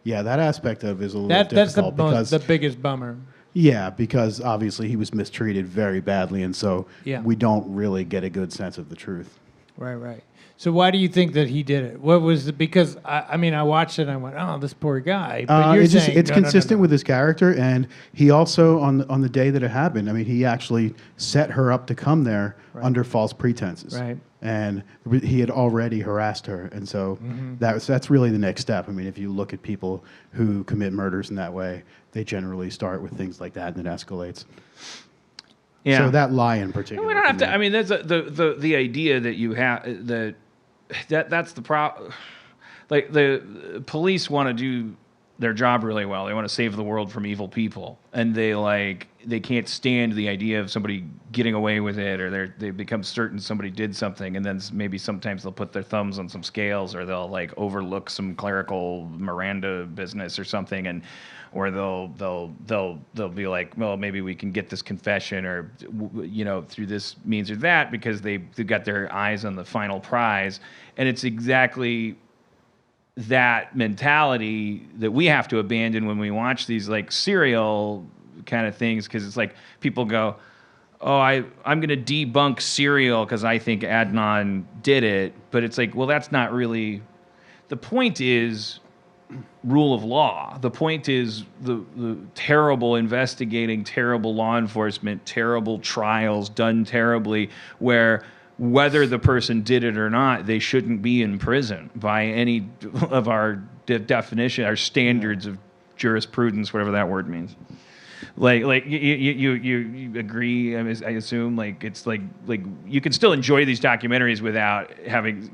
That aspect of it is a little difficult. That's the biggest bummer. Yeah, because obviously he was mistreated very badly, and so yeah. we don't really get a good sense of the truth. Right. So why do you think that he did it? What was it? Because I watched it and I went, oh, this poor guy. But you're saying it's consistent with his character, and he also on the day that it happened, I mean, he actually set her up to come there under false pretenses. Right. And he had already harassed her, and so that's really the next step. I mean, if you look at people who commit murders in that way, they generally start with things like that, and it escalates. Yeah. So that lie in particular. We don't have to. I mean, there's the idea that you have that's the problem. Like the police want to do their job really well. They want to save the world from evil people, and they can't stand the idea of somebody getting away with it, or they become certain somebody did something, and then maybe sometimes they'll put their thumbs on some scales, or they'll like overlook some clerical Miranda business or something, or they'll be like, well, maybe we can get this confession, or through this means or that, because they've got their eyes on the final prize, and it's exactly that mentality that we have to abandon when we watch these like serial kind of things, because it's like people go, oh, I'm going to debunk serial because I think Adnan did it, but it's like, well, that's not really the point. Is rule of law. The point is the terrible investigating, terrible law enforcement, terrible trials done terribly, where whether the person did it or not, they shouldn't be in prison by any of our definition, our standards of jurisprudence, whatever that word means. Like you agree? I assume it's like you can still enjoy these documentaries without having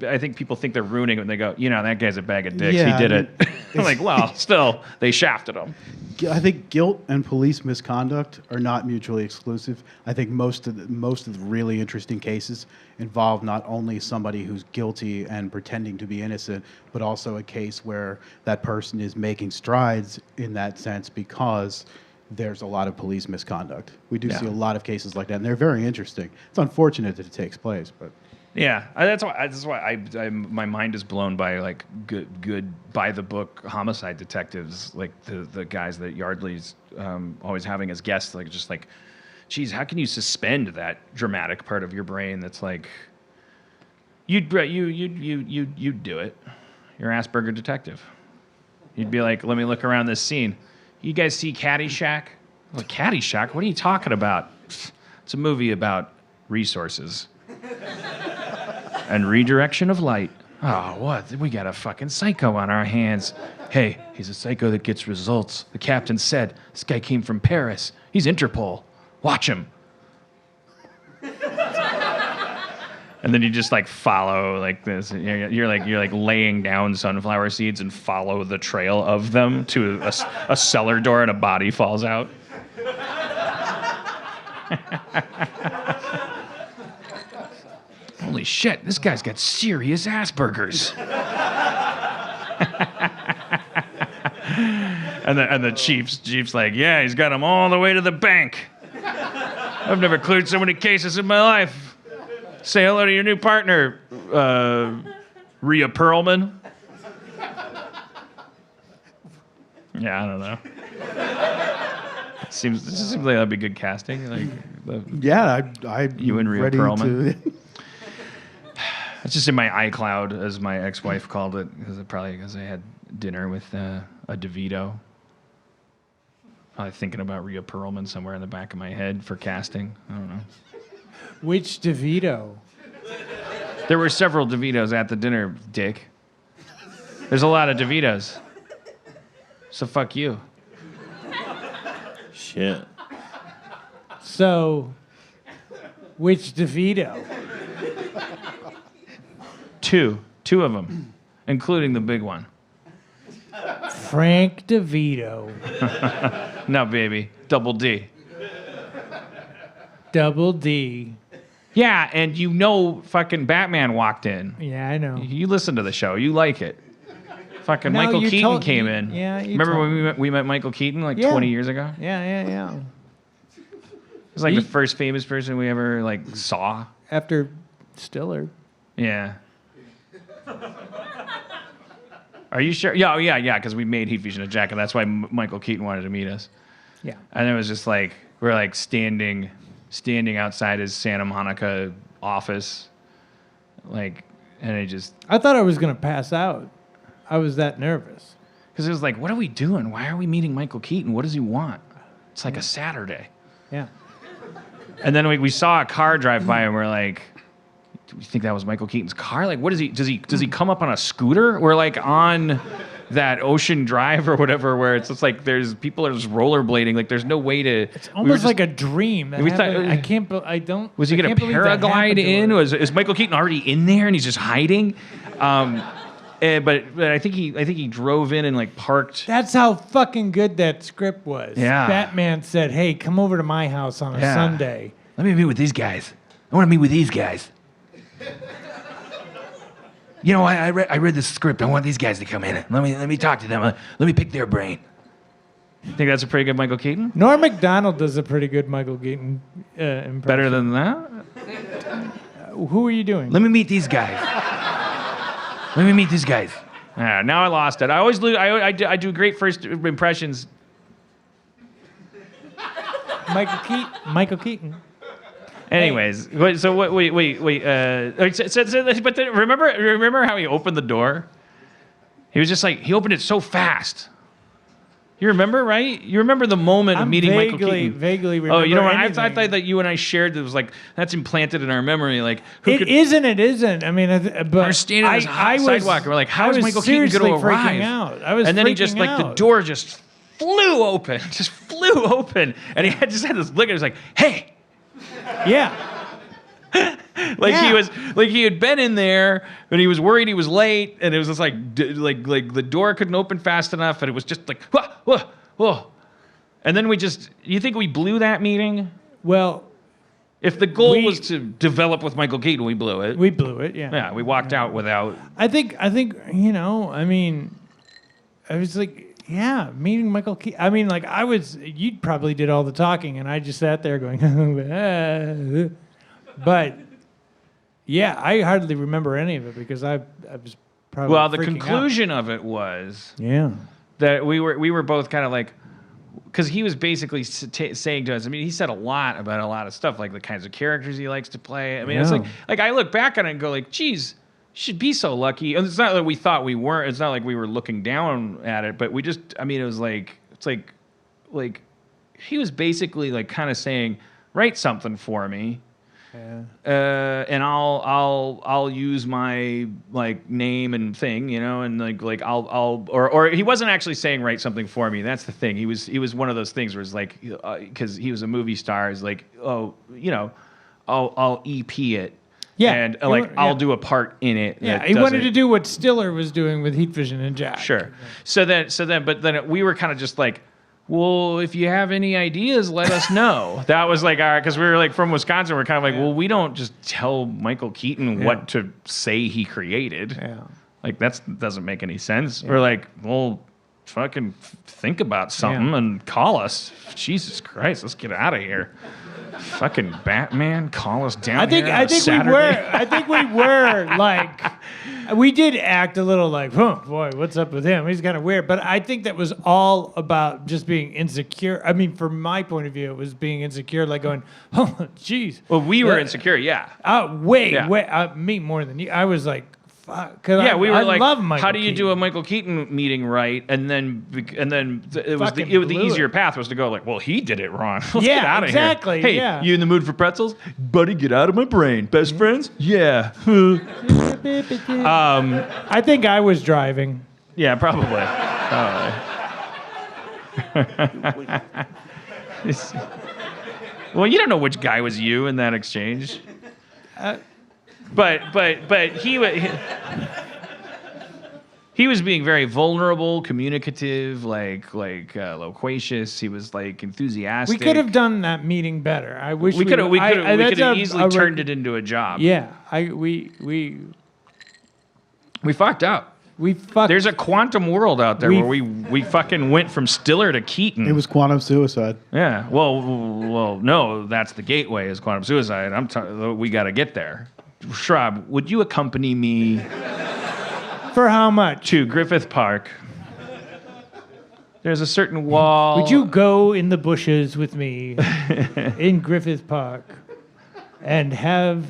I think people think they're ruining it when they go, that guy's a bag of dicks. Yeah, he did it. I'm like, well, still they shafted him. I think guilt and police misconduct are not mutually exclusive. I think most of the really interesting cases involve not only somebody who's guilty and pretending to be innocent, but also a case where that person is making strides in that sense because there's a lot of police misconduct. We do see a lot of cases like that, and they're very interesting. It's unfortunate that it takes place, but yeah, that's why my mind is blown by like good by the book homicide detectives, like the guys that Yardley's always having as guests, like just like, geez, how can you suspend that dramatic part of your brain that's like you'd do it. You're an Asperger detective. You'd be like, let me look around this scene. You guys see Caddyshack? Well, Caddyshack? What are you talking about? It's a movie about resources and redirection of light. Oh, what? We got a fucking psycho on our hands. Hey, he's a psycho that gets results. The captain said, this guy came from Paris. He's Interpol. Watch him. And then you just like follow like this. You're like laying down sunflower seeds and follow the trail of them to a cellar door, and a body falls out. Holy shit! This guy's got serious Asperger's. And the chief's like, yeah, he's got him all the way to the bank. I've never cleared so many cases in my life. Say hello to your new partner, Rhea Perlman. Yeah, I don't know. Seems like that'd be good casting. I You and Rhea ready Perlman. to. It's just in my iCloud, as my ex-wife called it, because I had dinner with a DeVito. Probably thinking about Rhea Perlman somewhere in the back of my head for casting. I don't know. Which DeVito? There were several DeVitos at the dinner, Dick. There's a lot of DeVitos. So fuck you. Shit. So, which DeVito? Two of them, including the big one. Frank DeVito. No, baby. Double D. Double D. Yeah, and you know fucking Batman walked in. Yeah, I know. You listen to the show. You like it. Fucking No, Michael you Keaton told- came you- in. yeah, you Remember told- when we met Michael Keaton like Yeah. 20 years ago? Yeah. It was like the first famous person we ever like saw. After Stiller. Yeah. Are you sure? Yeah, because we made Heat Vision a jacket. That's why Michael Keaton wanted to meet us. Yeah. And it was just like, we're like standing outside his Santa Monica office. Like, and it just, I thought I was going to pass out. I was that nervous. because it was like, what are we doing? Why are we meeting Michael Keaton? What does he want? It's like a Saturday. Yeah. And then we saw a car drive by and we're like, do we think that was Michael Keaton's car? Like, what is he, does he come up on a scooter? We're like on that Ocean Drive or whatever, where it's just like there's people are just rollerblading. Like there's no way to. It's almost like a dream. That we thought- happened. I can't. I don't. Was he I going can't to believe that paraglide happened to in? her. Is Michael Keaton already in there and he's just hiding? But I think he drove in and like parked. That's how fucking good that script was. Yeah. Batman said, "Hey, come over to my house on a Yeah. Sunday." Let me meet with these guys. I want to meet with these guys. You know, I read this script. I want these guys to come in. Let me talk to them. Let me pick their brain. Think that's a pretty good Michael Keaton? Norm Macdonald does a pretty good Michael Keaton impression. Better than that? Who are you doing? Let me meet these guys. Let me meet these guys. Now I lost it. I always lose. I do great first impressions. Michael Keaton. Anyways, wait. But then remember how he opened the door? He was just like, he opened it so fast. You remember, right? You remember the moment of meeting Michael Keaton? Vaguely remember. Oh, you know what? I anything. thought that you and I shared. It was like that's implanted in our memory. Like It isn't. I mean, but we're standing on this hot sidewalk. And we're like, how is Michael Keaton going to arrive? Freaking out. I was and then he freaking just like the out. door just flew open, and he just had this look. And he was like, hey. Yeah. He had been in there, and he was worried he was late, and it was just like the door couldn't open fast enough, and it was just like whoa, whoa, whoa. And then you think we blew that meeting? Well, If the goal was to develop with Michael Keaton, we blew it. we blew it. Yeah. Yeah, we walked out without. I think I mean, I was like, yeah, meeting Michael Keaton. I mean, like you probably did all the talking, and I just sat there going, but yeah, I hardly remember any of it because I was probably Well, the freaking conclusion of it was out. Yeah. that we were both kind of like, because he was basically saying to us. I mean, he said a lot about a lot of stuff, like the kinds of characters he likes to play. I mean, it's Yeah. like I look back on it and go like, geez, you should be so lucky. And it's not like we thought we weren't. It's not like we were looking down at it, but we just. I mean, it was like he was basically like kind of saying, write something for me. Yeah. And I'll use my like name and thing, you know, and like or he wasn't actually saying write something for me. That's the thing. He was one of those things where it's like because he was a movie star. Is like, oh, you know, I'll EP it. Yeah. And I'll do a part in it. Yeah, that he wanted doesn't- to do what Stiller was doing with Heat Vision and Jack. Sure. But then we were kind of just like, well, if you have any ideas, let us know. That was like our, because we were like from Wisconsin. We're kind of like, well, we don't just tell Michael Keaton what to say he created. Yeah. Like that doesn't make any sense. We're like, well, fucking think about something and call us. Jesus Christ, let's get out of here. Fucking Batman, call us down. I think we were like, we did act a little like, oh boy, what's up with him? He's kind of weird. But I think that was all about just being insecure. I mean, from my point of view, it was being insecure, like going, oh, jeez. Well, we were insecure, yeah. Me more than you. I was like, fuck. We were like, love Michael how do you Keaton. do a Michael Keaton meeting right? And then it was Fucking the blew easier it. path was to go like, well, he did it wrong. Let's Yeah, get out of exactly, here. Hey, yeah. you in the mood for pretzels? Buddy, get out of my brain. Best friends? Yeah. I think I was driving. Yeah, probably. Well, you don't know which guy was you in that exchange. But he was being very vulnerable, communicative, like loquacious. He was like enthusiastic. We could have done that meeting better. I wish We could have that's easily turned it into a job. Yeah, We fucked up. we fucked. There's a quantum world out there We- where we fucking went from Stiller to Keaton. It was quantum suicide. Yeah. Well, no, that's the gateway is quantum suicide. We got to get there. Schrab, would you accompany me For how much? to Griffith Park? There's a certain wall. Would you go in the bushes with me in Griffith Park and have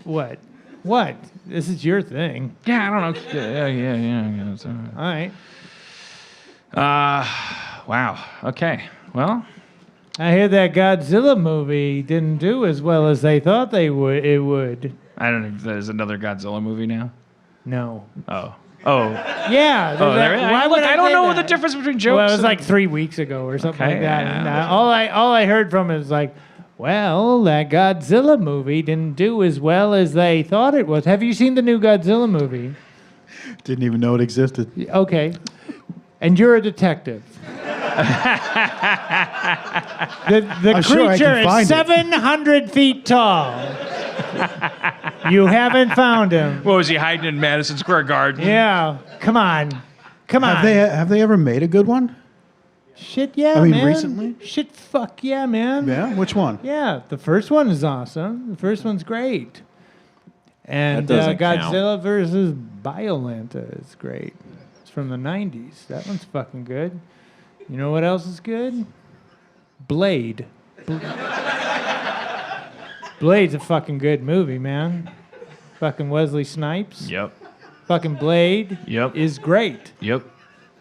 what? What? This is your thing. Yeah, I don't know. Yeah. It's all right. All right. Wow. Okay. Well, I hear that Godzilla movie didn't do as well as they thought it would. I don't know if there's another Godzilla movie now. No. Oh. Yeah. Why would I don't say know that? the difference between jokes. Well, it was and- like 3 weeks ago or something Okay, like that. yeah. And, all I heard from it was like, well, that Godzilla movie didn't do as well as they thought it was. Have you seen the new Godzilla movie? Didn't even know it existed. Okay. And you're a detective. The I'm sure I creature can find is it. 700 feet tall. You haven't found him. What was he hiding in Madison Square Garden? Yeah. Come on. Have they ever made a good one? Shit, yeah, I mean, man. recently? Shit, fuck yeah, man. Yeah. Which one? Yeah, the first one is awesome. The first one's great. And That doesn't count. Godzilla versus Biolanta is great. It's from the 90s. That one's fucking good. You know what else is good? Blade. Blade's a fucking good movie, man. Fucking Wesley Snipes. Yep. Fucking Blade Yep. is great. Yep.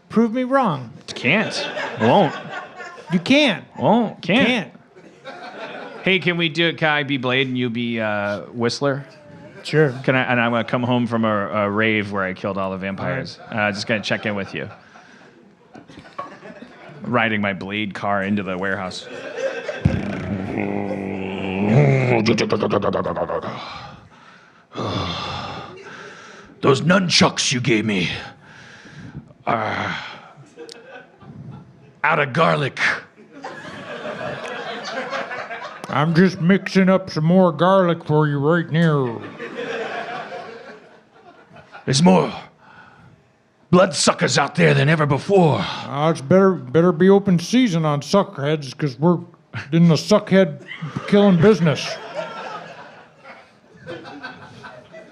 Prove me wrong. Can't. Won't. You can't. Won't. Can't. Hey, can we do it? Can I be Blade and you be Whistler? Sure. Can I? And I'm gonna come home from a rave where I killed all the vampires. Just gonna check in with you. Riding my Blade car into the warehouse. Those nunchucks you gave me are out of garlic. I'm just mixing up some more garlic for you right now. There's more bloodsuckers out there than ever before. It's better be open season on suckheads because we're in the suckhead killing business.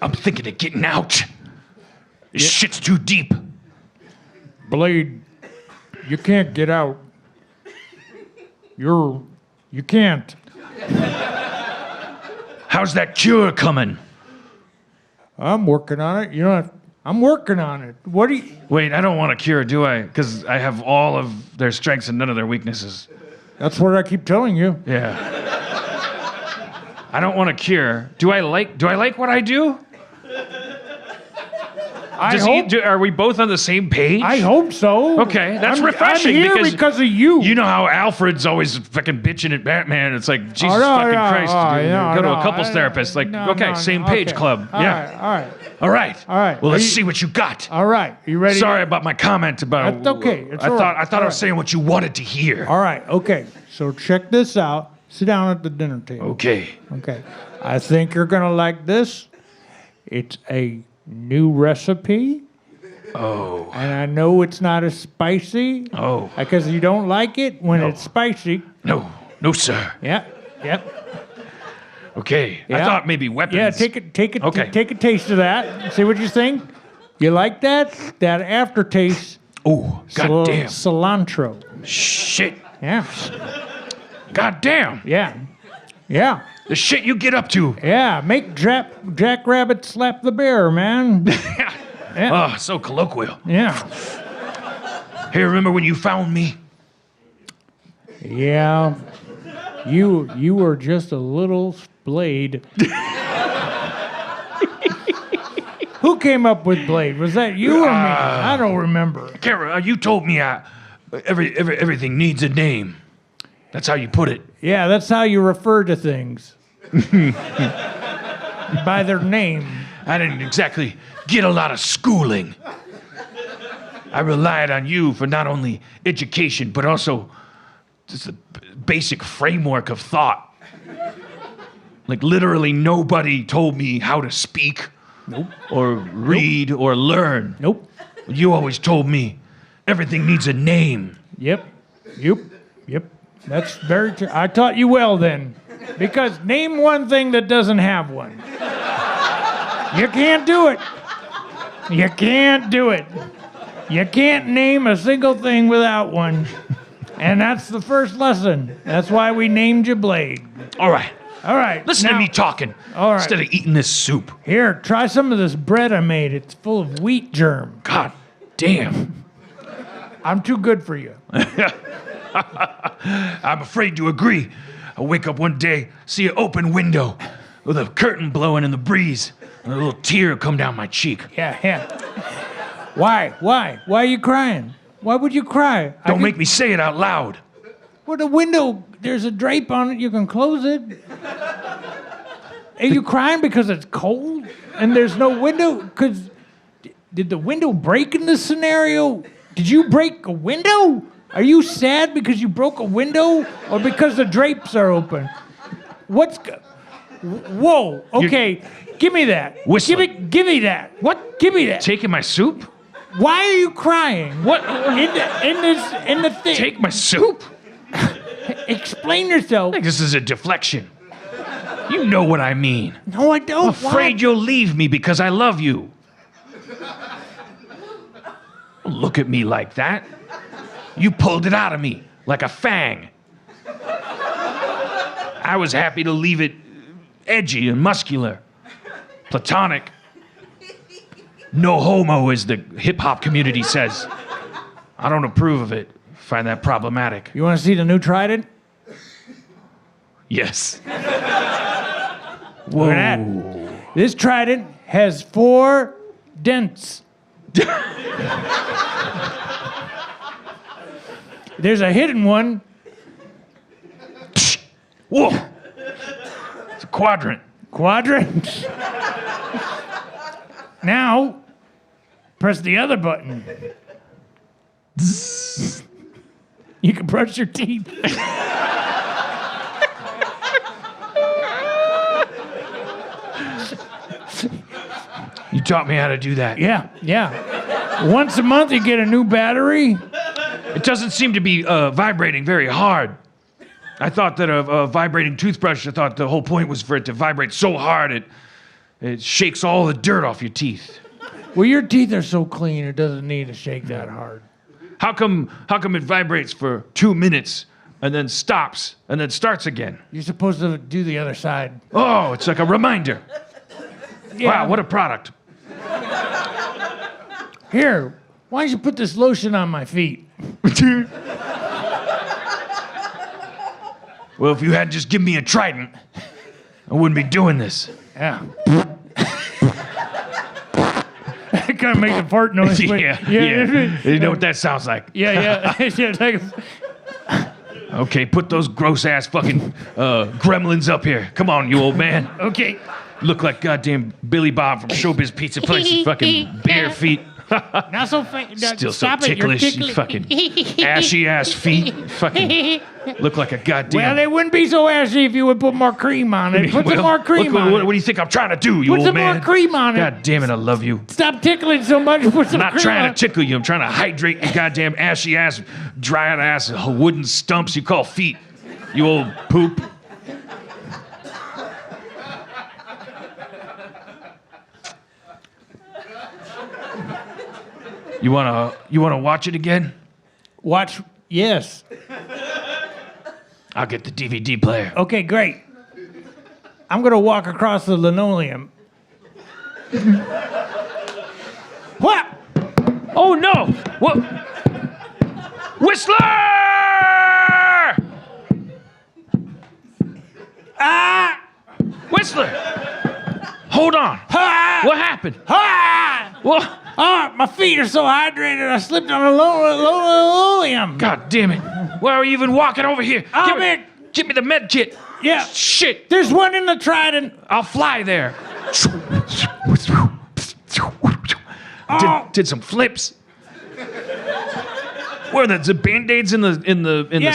I'm thinking of getting out. This shit's too deep. Blade, you can't get out. You can't. How's that cure coming? I'm working on it. I'm working on it. What do you? Wait, I don't want a cure, do I? Because I have all of their strengths and none of their weaknesses. That's what I keep telling you. Yeah. I don't want a cure. Do I like what I do? Are we both on the same page? I hope so. Okay, that's refreshing. I'm here because of you. You know how Alfred's always fucking bitching at Batman. It's like, Jesus no, fucking no, Christ. Go to a couples I- therapist. Like, no, okay, no, same no, page okay. club. All Yeah. right. All right. All right. Well, let's Are you- see what you got. All right. You ready? Sorry about my comment about. That's okay. It's I all thought right. I was saying what you wanted to hear. All right. Okay. So check this out. Sit down at the dinner table. Okay. Okay. I think you're gonna like this. It's a new recipe Oh. And I know it's not as spicy. Oh. Because you don't like it when it's spicy. No. No, sir. Yep. Okay. I Yeah. thought maybe weapons. Yeah, take it. Okay. Take a taste of that. See what you think. You like that? That aftertaste. Oh, goddamn. Cilantro. Shit. Yeah. Goddamn. Yeah. The shit you get up to. Yeah. Make Jack Rabbit slap the bear, man. Yeah. Oh, so colloquial. Yeah. Hey, remember when you found me? Yeah. You were just a little Blade. Who came up with Blade? Was that you or me? I don't remember. Kara, you told me everything needs a name. That's how you put it. Yeah, that's how you refer to things. By their name. I didn't exactly get a lot of schooling. I relied on you for not only education, but also just a basic framework of thought. Like literally nobody told me how to speak. Nope. Or read or learn. Nope. You always told me everything needs a name. Yep. That's very true. I taught you well then. Because name one thing that doesn't have one. You can't do it. You can't do it. You can't name a single thing without one. And that's the first lesson. That's why we named you Blade. All right. Listen now, to me talking. All right. Instead of eating this soup. Here, try some of this bread I made. It's full of wheat germ. God damn. I'm too good for you. I'm afraid to agree. I'll wake up one day, see an open window with a curtain blowing in the breeze, and a little tear come down my cheek. Yeah. Why? Why are you crying? Why would you cry? Don't make me say it out loud. Well, the window, there's a drape on it. You can close it. Are you crying because it's cold and there's no window? Because did the window break in this scenario? Did you break a window? Are you sad because you broke a window or because the drapes are open? Whoa. Okay, give me that. Whistling. Give me that. What? Give me that. Taking my soup? Why are you crying? What? In the thing. Take my soup? Explain yourself. I think this is a deflection. You know what I mean. No, I don't. I'm afraid you'll leave me because I love you. Don't look at me like that. You pulled it out of me like a fang. I was happy to leave it edgy and muscular. Platonic. No homo, as the hip-hop community says. I don't approve of it. Find that problematic. You want to see the new Trident? Yes. Look at that. This Trident has 4 dents. There's a hidden one. Whoa. It's a quadrant. Quadrant. Now, press the other button. You can brush your teeth. You taught me how to do that. Yeah. Once a month you get a new battery. It doesn't seem to be vibrating very hard. I thought that a vibrating toothbrush, I thought the whole point was for it to vibrate so hard it shakes all the dirt off your teeth. Well, your teeth are so clean it doesn't need to shake that hard. How come it vibrates for 2 minutes and then stops and then starts again? You're supposed to do the other side. Oh, it's like a reminder. Yeah. Wow, what a product. Here, why don't you put this lotion on my feet? Well, if you had just given me a Trident, I wouldn't be doing this. Yeah. It kind of makes a fart noise. Yeah. You know what that sounds like. Yeah. It's like Okay, put those gross-ass fucking gremlins up here. Come on, you old man. okay. Look like goddamn Billy Bob from Showbiz Pizza Place with fucking bare feet. Not so fast. Still so Stop it. You're ticklish. You fucking ashy ass feet. Fucking look like a goddamn. Well, they wouldn't be so ashy if you would put more cream on it. Put some more cream look, on what it. do you think I'm trying to do, you Put old some man? more cream on it. God damn it, I love you. Stop tickling so much. Put some I'm not cream trying on to tickle you. I'm trying to hydrate your goddamn ashy ass, dry ass wooden stumps you call feet. You old poop. You wanna watch it again? Watch. Yes. I'll get the DVD player. Okay, great. I'm going to walk across the linoleum. What? Oh no! What? Whistler! Ah! Whistler! Hold on. Ah! What happened? Ah! What? Oh, my feet are so hydrated, I slipped on a linoleum. God damn it! Why are you even walking over here? Oh, Give me the med kit. Yeah. Shit! There's one in the Trident. I'll fly there. Oh. Did some flips. Where the band-aids in the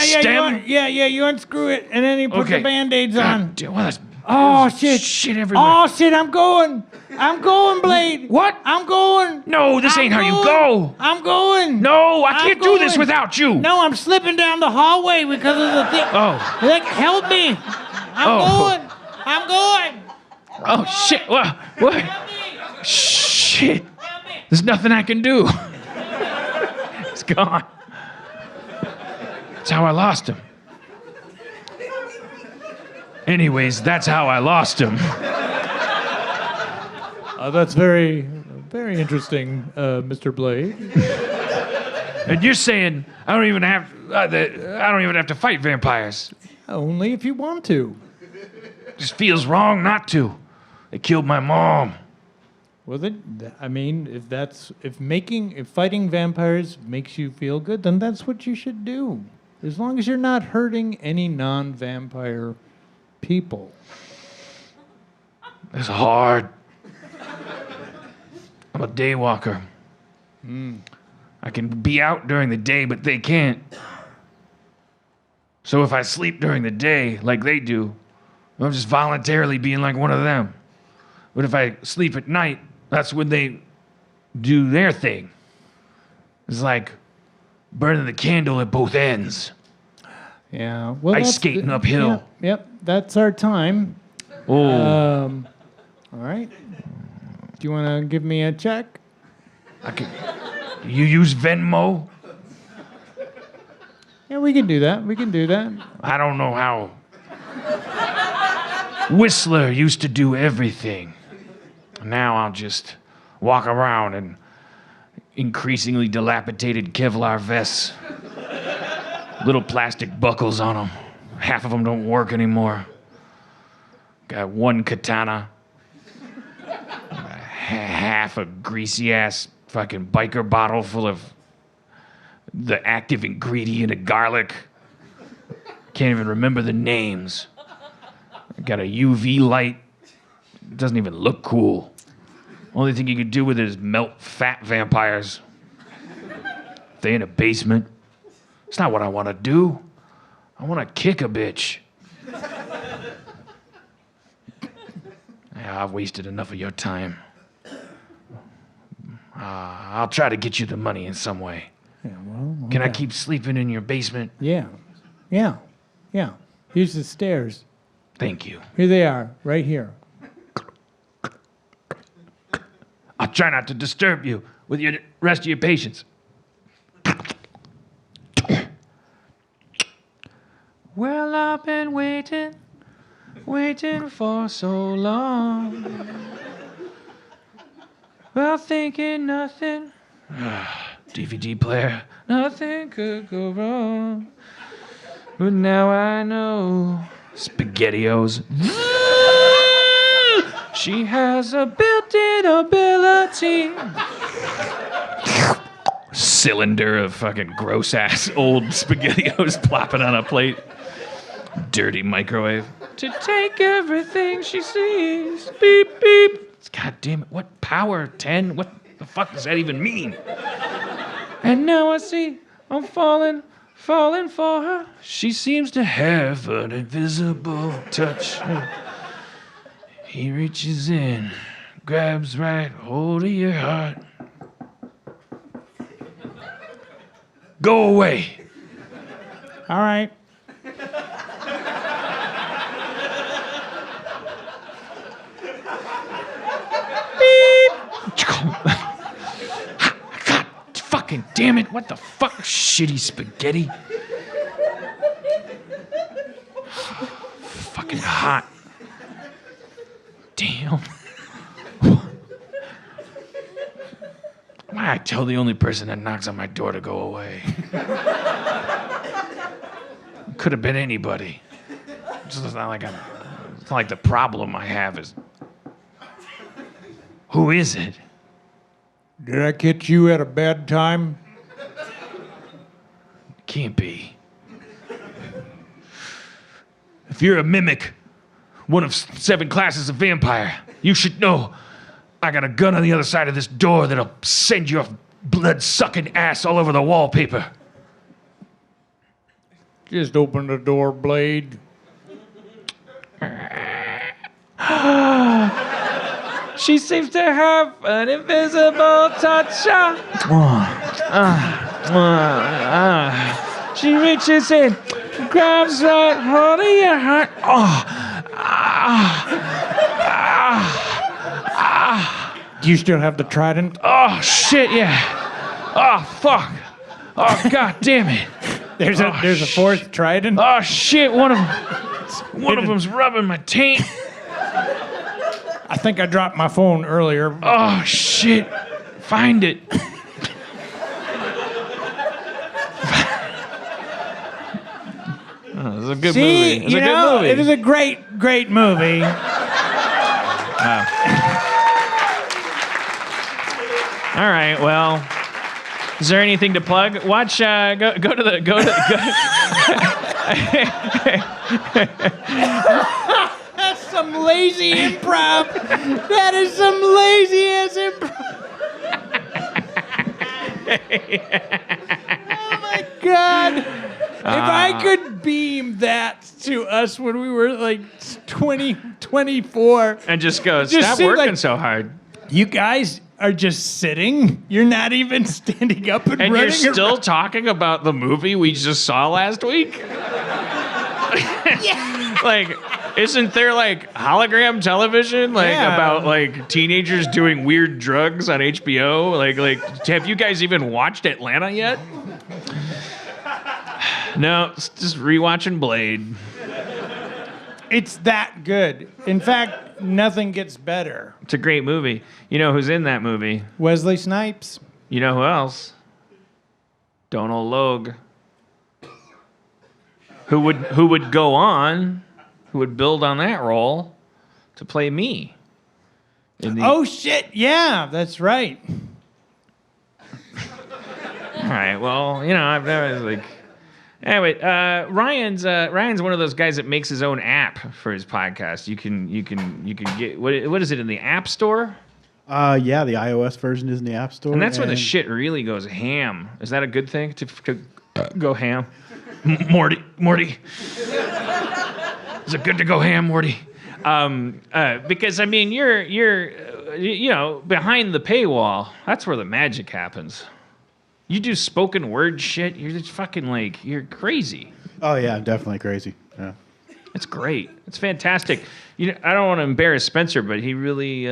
stem? You unscrew it, and then you put the Band-Aids on. Damn, well, that's Oh, shit. shit everywhere. Oh, shit, I'm going, Blade. What? I'm going. No, this ain't how you go. I'm going. No, I I'm can't do this going. without you. No, I'm slipping down the hallway because of the thing. Oh. Like, help me. I'm going. Oh shit! What? Shit! There's nothing I can do. It's gone. That's how I lost him. Anyways, that's how I lost him. That's very, very interesting, Mr. Blade. And you're saying I don't even have to fight vampires. Only if you want to. Just feels wrong not to. They killed my mom. Well, I mean, if fighting vampires makes you feel good, then that's what you should do. As long as you're not hurting any non-vampire people. It's hard. I'm a day walker. I can be out during the day, but they can't. So if I sleep during the day like they do, I'm just voluntarily being like one of them. But if I sleep at night, that's when they do their thing. It's like burning the candle at both ends. Yeah. Well, Ice skating uphill. Yep. That's our time. Oh. All right. Do you want to give me a check? You use Venmo? Yeah, we can do that. I don't know how. Whistler used to do everything. Now I'll just walk around in increasingly dilapidated Kevlar vests. Little plastic buckles on them. Half of them don't work anymore. Got one katana. Half a greasy ass fucking biker bottle full of the active ingredient of garlic. Can't even remember the names. Got a UV light. It doesn't even look cool. Only thing you could do with it is melt fat vampires. If they in a basement. It's not what I want to do. I want to kick a bitch. Yeah, I've wasted enough of your time. I'll try to get you the money in some way. Yeah, well, okay. Can I keep sleeping in your basement? Yeah. Here's the stairs. Thank you. Here they are, right here. I'll try not to disturb you with your rest of your patients. Well, I've been waiting for so long. Well, thinking nothing. DVD player, nothing could go wrong. But now I know. SpaghettiOs. She has a built-in ability. Cylinder of fucking gross-ass old SpaghettiOs plopping on a plate. Dirty microwave. To take everything she sees. Beep, beep. God damn it. What power? 10? What? The fuck does that even mean? And now I see I'm falling for her. She seems to have an invisible touch. He reaches in, grabs right hold of your heart. Go away. All right. God fucking damn it. What the fuck? Shitty spaghetti. Fucking hot. Damn. Why I tell the only person that knocks on my door to go away? Could have been anybody. It's not like the problem I have is who is it? Did I catch you at a bad time? Can't be. If you're a mimic, one of 7 classes of vampire, you should know I got a gun on the other side of this door that'll send your blood-sucking ass all over the wallpaper. Just open the door, Blade. She seems to have an invisible touch. She reaches in, grabs right hold of your heart. Do you still have the Trident? Oh, shit, yeah. Oh, fuck. Oh, god damn it. There's a 4th Trident. Oh, shit, one of them's rubbing my taint. I think I dropped my phone earlier. Oh, shit. Find it. Oh, this is a good movie. It's a good movie. It is a great, great movie. All right, well, is there anything to plug? Watch, go to the. That's some lazy improv. That is some lazy ass improv. Oh my God. If I could beam that to us when we were like 24. And just go, Just stop seems working like- so hard. You guys are just sitting. You're not even standing up and And running you're still around. talking about the movie we just saw last week? Like, isn't there like hologram television Yeah. about like teenagers doing weird drugs on HBO? Like have you guys even watched Atlanta yet? No, it's just rewatching Blade. It's that good. In fact, nothing gets better. It's a great movie. You know who's in that movie? Wesley Snipes. You know who else? Donald Logue. Who would go on, who would build on that role to play me. Oh shit! Yeah, that's right. All right. Well, you know, I've never like. Anyway, Ryan's one of those guys that makes his own app for his podcast. You can get what is it in the App Store? Yeah, the iOS version is in the App Store. And that's where the shit really goes ham. Is that a good thing to go ham? Morty. Is it good to go ham, Morty? Because I mean, you're you know, behind the paywall. That's where the magic happens. You do spoken word shit. You're just fucking like you're crazy. Oh yeah, I'm definitely crazy. Yeah. It's great. It's fantastic. You know, I don't want to embarrass Spencer, but he really you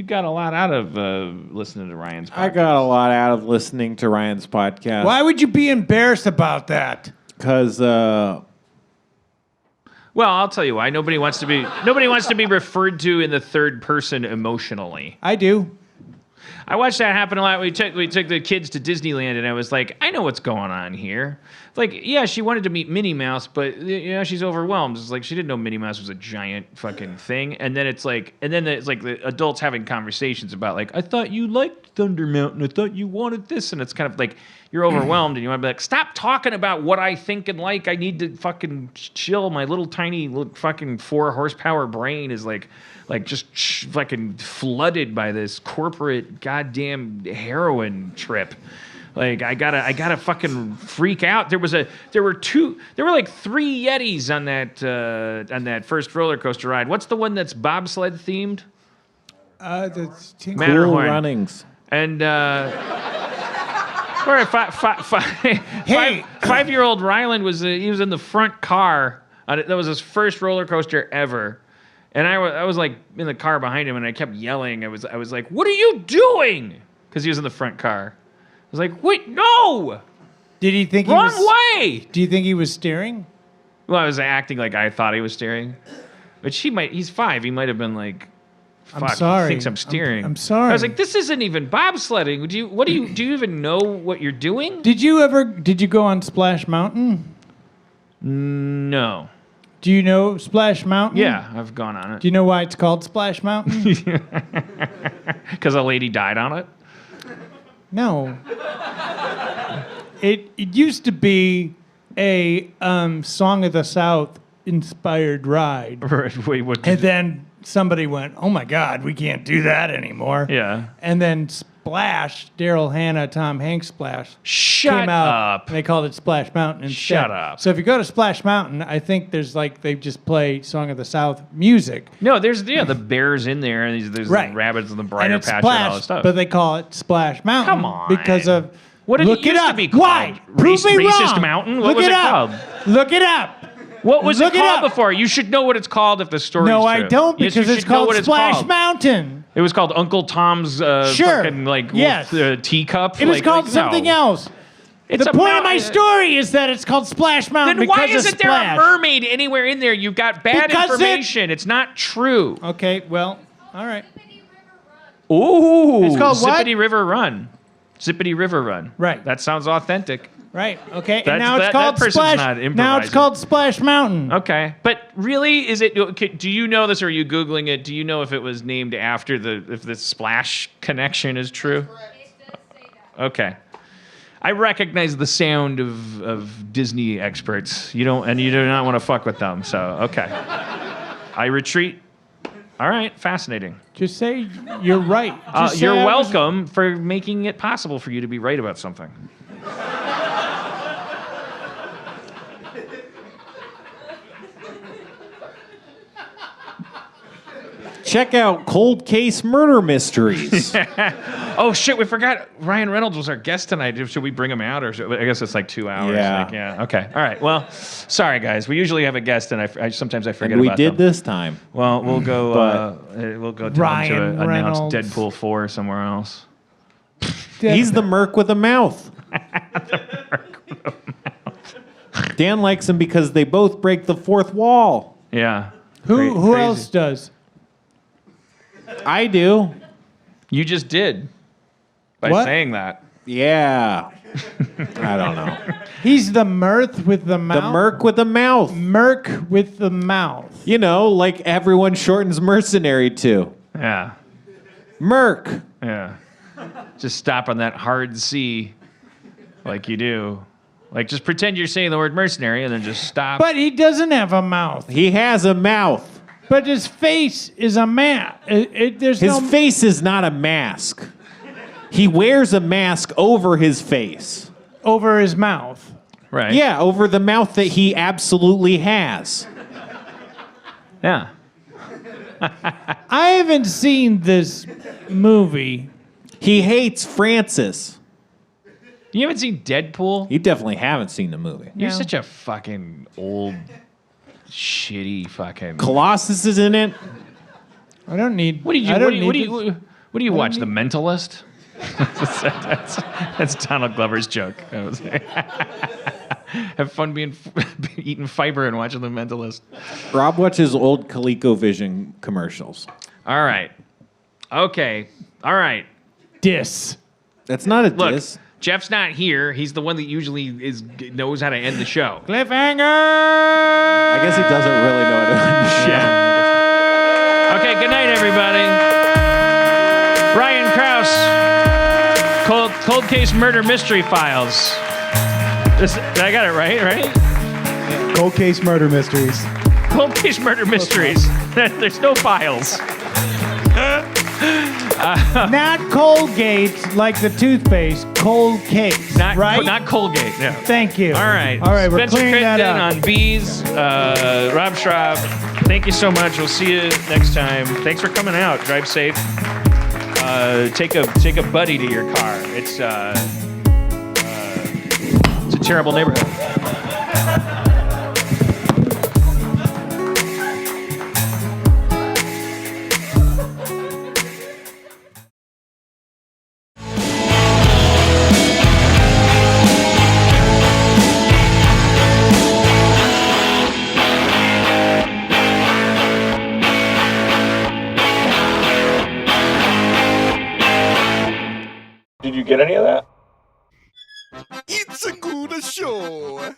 got a lot out of listening to Ryan's podcast. I got a lot out of listening to Ryan's podcast. Why would you be embarrassed about that? Because Well, I'll tell you why. Nobody wants to be referred to in the third person emotionally. I do. I watched that happen a lot. We took the kids to Disneyland, and I was like, I know what's going on here. Like, yeah, she wanted to meet Minnie Mouse, but she's overwhelmed. It's like she didn't know Minnie Mouse was a giant fucking thing. And then it's like the adults having conversations about like, I thought you liked Thunder Mountain. I thought you wanted this, and it's kind of like you're overwhelmed, and you want to be like, stop talking about what I think and like. I need to fucking chill. My little tiny fucking 4 horsepower brain is like just fucking flooded by this corporate goddamn heroin trip. Like I gotta fucking freak out. There were 3 Yetis on that first roller coaster ride. What's the one that's bobsled themed? That's Cool Runnings. And all right, 5-year-old Ryland was in the front car. That was his first roller coaster ever. And I was like in the car behind him, and I kept yelling. I was like, "What are you doing?" Because he was in the front car. I was like, "Wait, no! Did he think Wrong way!" Do you think he was steering? Well, I was acting like I thought he was steering, but he's 5. He might have been like, "Fuck, I'm sorry. he thinks I'm steering." I'm sorry. I was like, "This isn't even bobsledding. Do you even know what you're doing?" Did you go on Splash Mountain? No. Do you know Splash Mountain? Yeah, I've gone on it. Do you know why it's called Splash Mountain? Because a lady died on it? No. It used to be a Song of the South inspired ride. Wait, what? And then somebody went, "Oh my God, we can't do that anymore." Yeah. And then Splash, Daryl Hannah, Tom Hanks Splash, Shut came out. up. And they called it Splash Mountain instead. Shut up. So if you go to Splash Mountain, I think there's they just play Song of the South music. No, there's the bears in there, and there's Right. the rabbits and the And briar it's patch Splash, and all that stuff. but they call it Splash Mountain. Come on. Because of What did it look used up. to be called? Why? Prove me Racist wrong. Mountain? What Look was it it up. called? Look it up. What was Look it it called up. before? You should know what it's called if the story's No, true. I don't, Yes, because you it's should know called what Splash called. Mountain. It was called Uncle Tom's Sure. fucking Yes. teacup. It was called something else. It's The a point of my mountain. story is that it's called Splash Mountain Then because why of isn't there a Splash. mermaid anywhere in there? You've got bad Because information. It's not true. Okay, well, all right. Ooh, It's called what? Zippity River Run. Zippity River Run. Right. That sounds authentic. Right, okay. That's- And now it's that called person's Splash. not Now it's improvising. called Splash Mountain. Okay, but really, is it? Okay, do you know this, or are you googling it? Do you know if it was named after if the Splash connection is true? Okay, I recognize the sound of Disney experts. You do not want to fuck with them. So okay, I retreat. All right, fascinating. Just say you're right. Just say You're I was- welcome for making it possible for you to be right about something. Check out Cold Case Murder Mysteries. Oh shit, we forgot Ryan Reynolds was our guest tonight. Should we bring him out, or I guess it's like 2 hours? Yeah. Yeah. Okay. All right. Well, sorry guys. We usually have a guest, and I sometimes I forget And we about did them. this time. Well, we'll go. But- We'll go Ryan to announce Reynolds. Deadpool 4 somewhere else. He's the merc with a mouth. Dan likes him because they both break the fourth wall. Yeah. Who Crazy. else does? I do. You just did by What? saying that. Yeah. I don't know. He's the mirth with the mouth. The merc with a mouth. Merc with the mouth. You know, like everyone shortens mercenary to. Yeah. Merc. Yeah. Just stop on that hard C, like you do. Like just pretend you're saying the word mercenary, and then just stop. But he doesn't have a mouth. He has a mouth. But his face is a mask. There's His no face is not a mask. He wears a mask over his face. over his mouth. right. Yeah, over the mouth that he absolutely has. Yeah. I haven't seen this movie. He hates Francis. You haven't seen Deadpool? You definitely haven't seen the movie. You're No. such a fucking old, shitty fucking. Colossus is in it. I don't need. What did you? I What don't do you? need What do this. you? What do you watch? The Mentalist. that's Donald Glover's joke. That was- Have fun being eating fiber and watching The Mentalist. Rob watches old ColecoVision commercials. All right. Okay. All right. diss. That's not a Look, diss. Jeff's not here. He's the one that usually knows how to end the show. Cliffhanger! I guess he doesn't really know how to end the show. Yeah. Okay, good night, everybody. Ryan Kraus, Cold Case Murder Mystery Files. I got it right? Cold Case Murder Mysteries. Cold Case Murder Mysteries. There's no files. Not Colgate like the toothpaste. Cold case, right? Not Colgate. No. Thank you. All right. We're Spencer clearing that Crittenden up. on bees. Rob Schrab. Thank you so much. We'll see you next time. Thanks for coming out. Drive safe. Take a buddy to your car. It's a terrible neighborhood. Did you get any of that? It's a good show.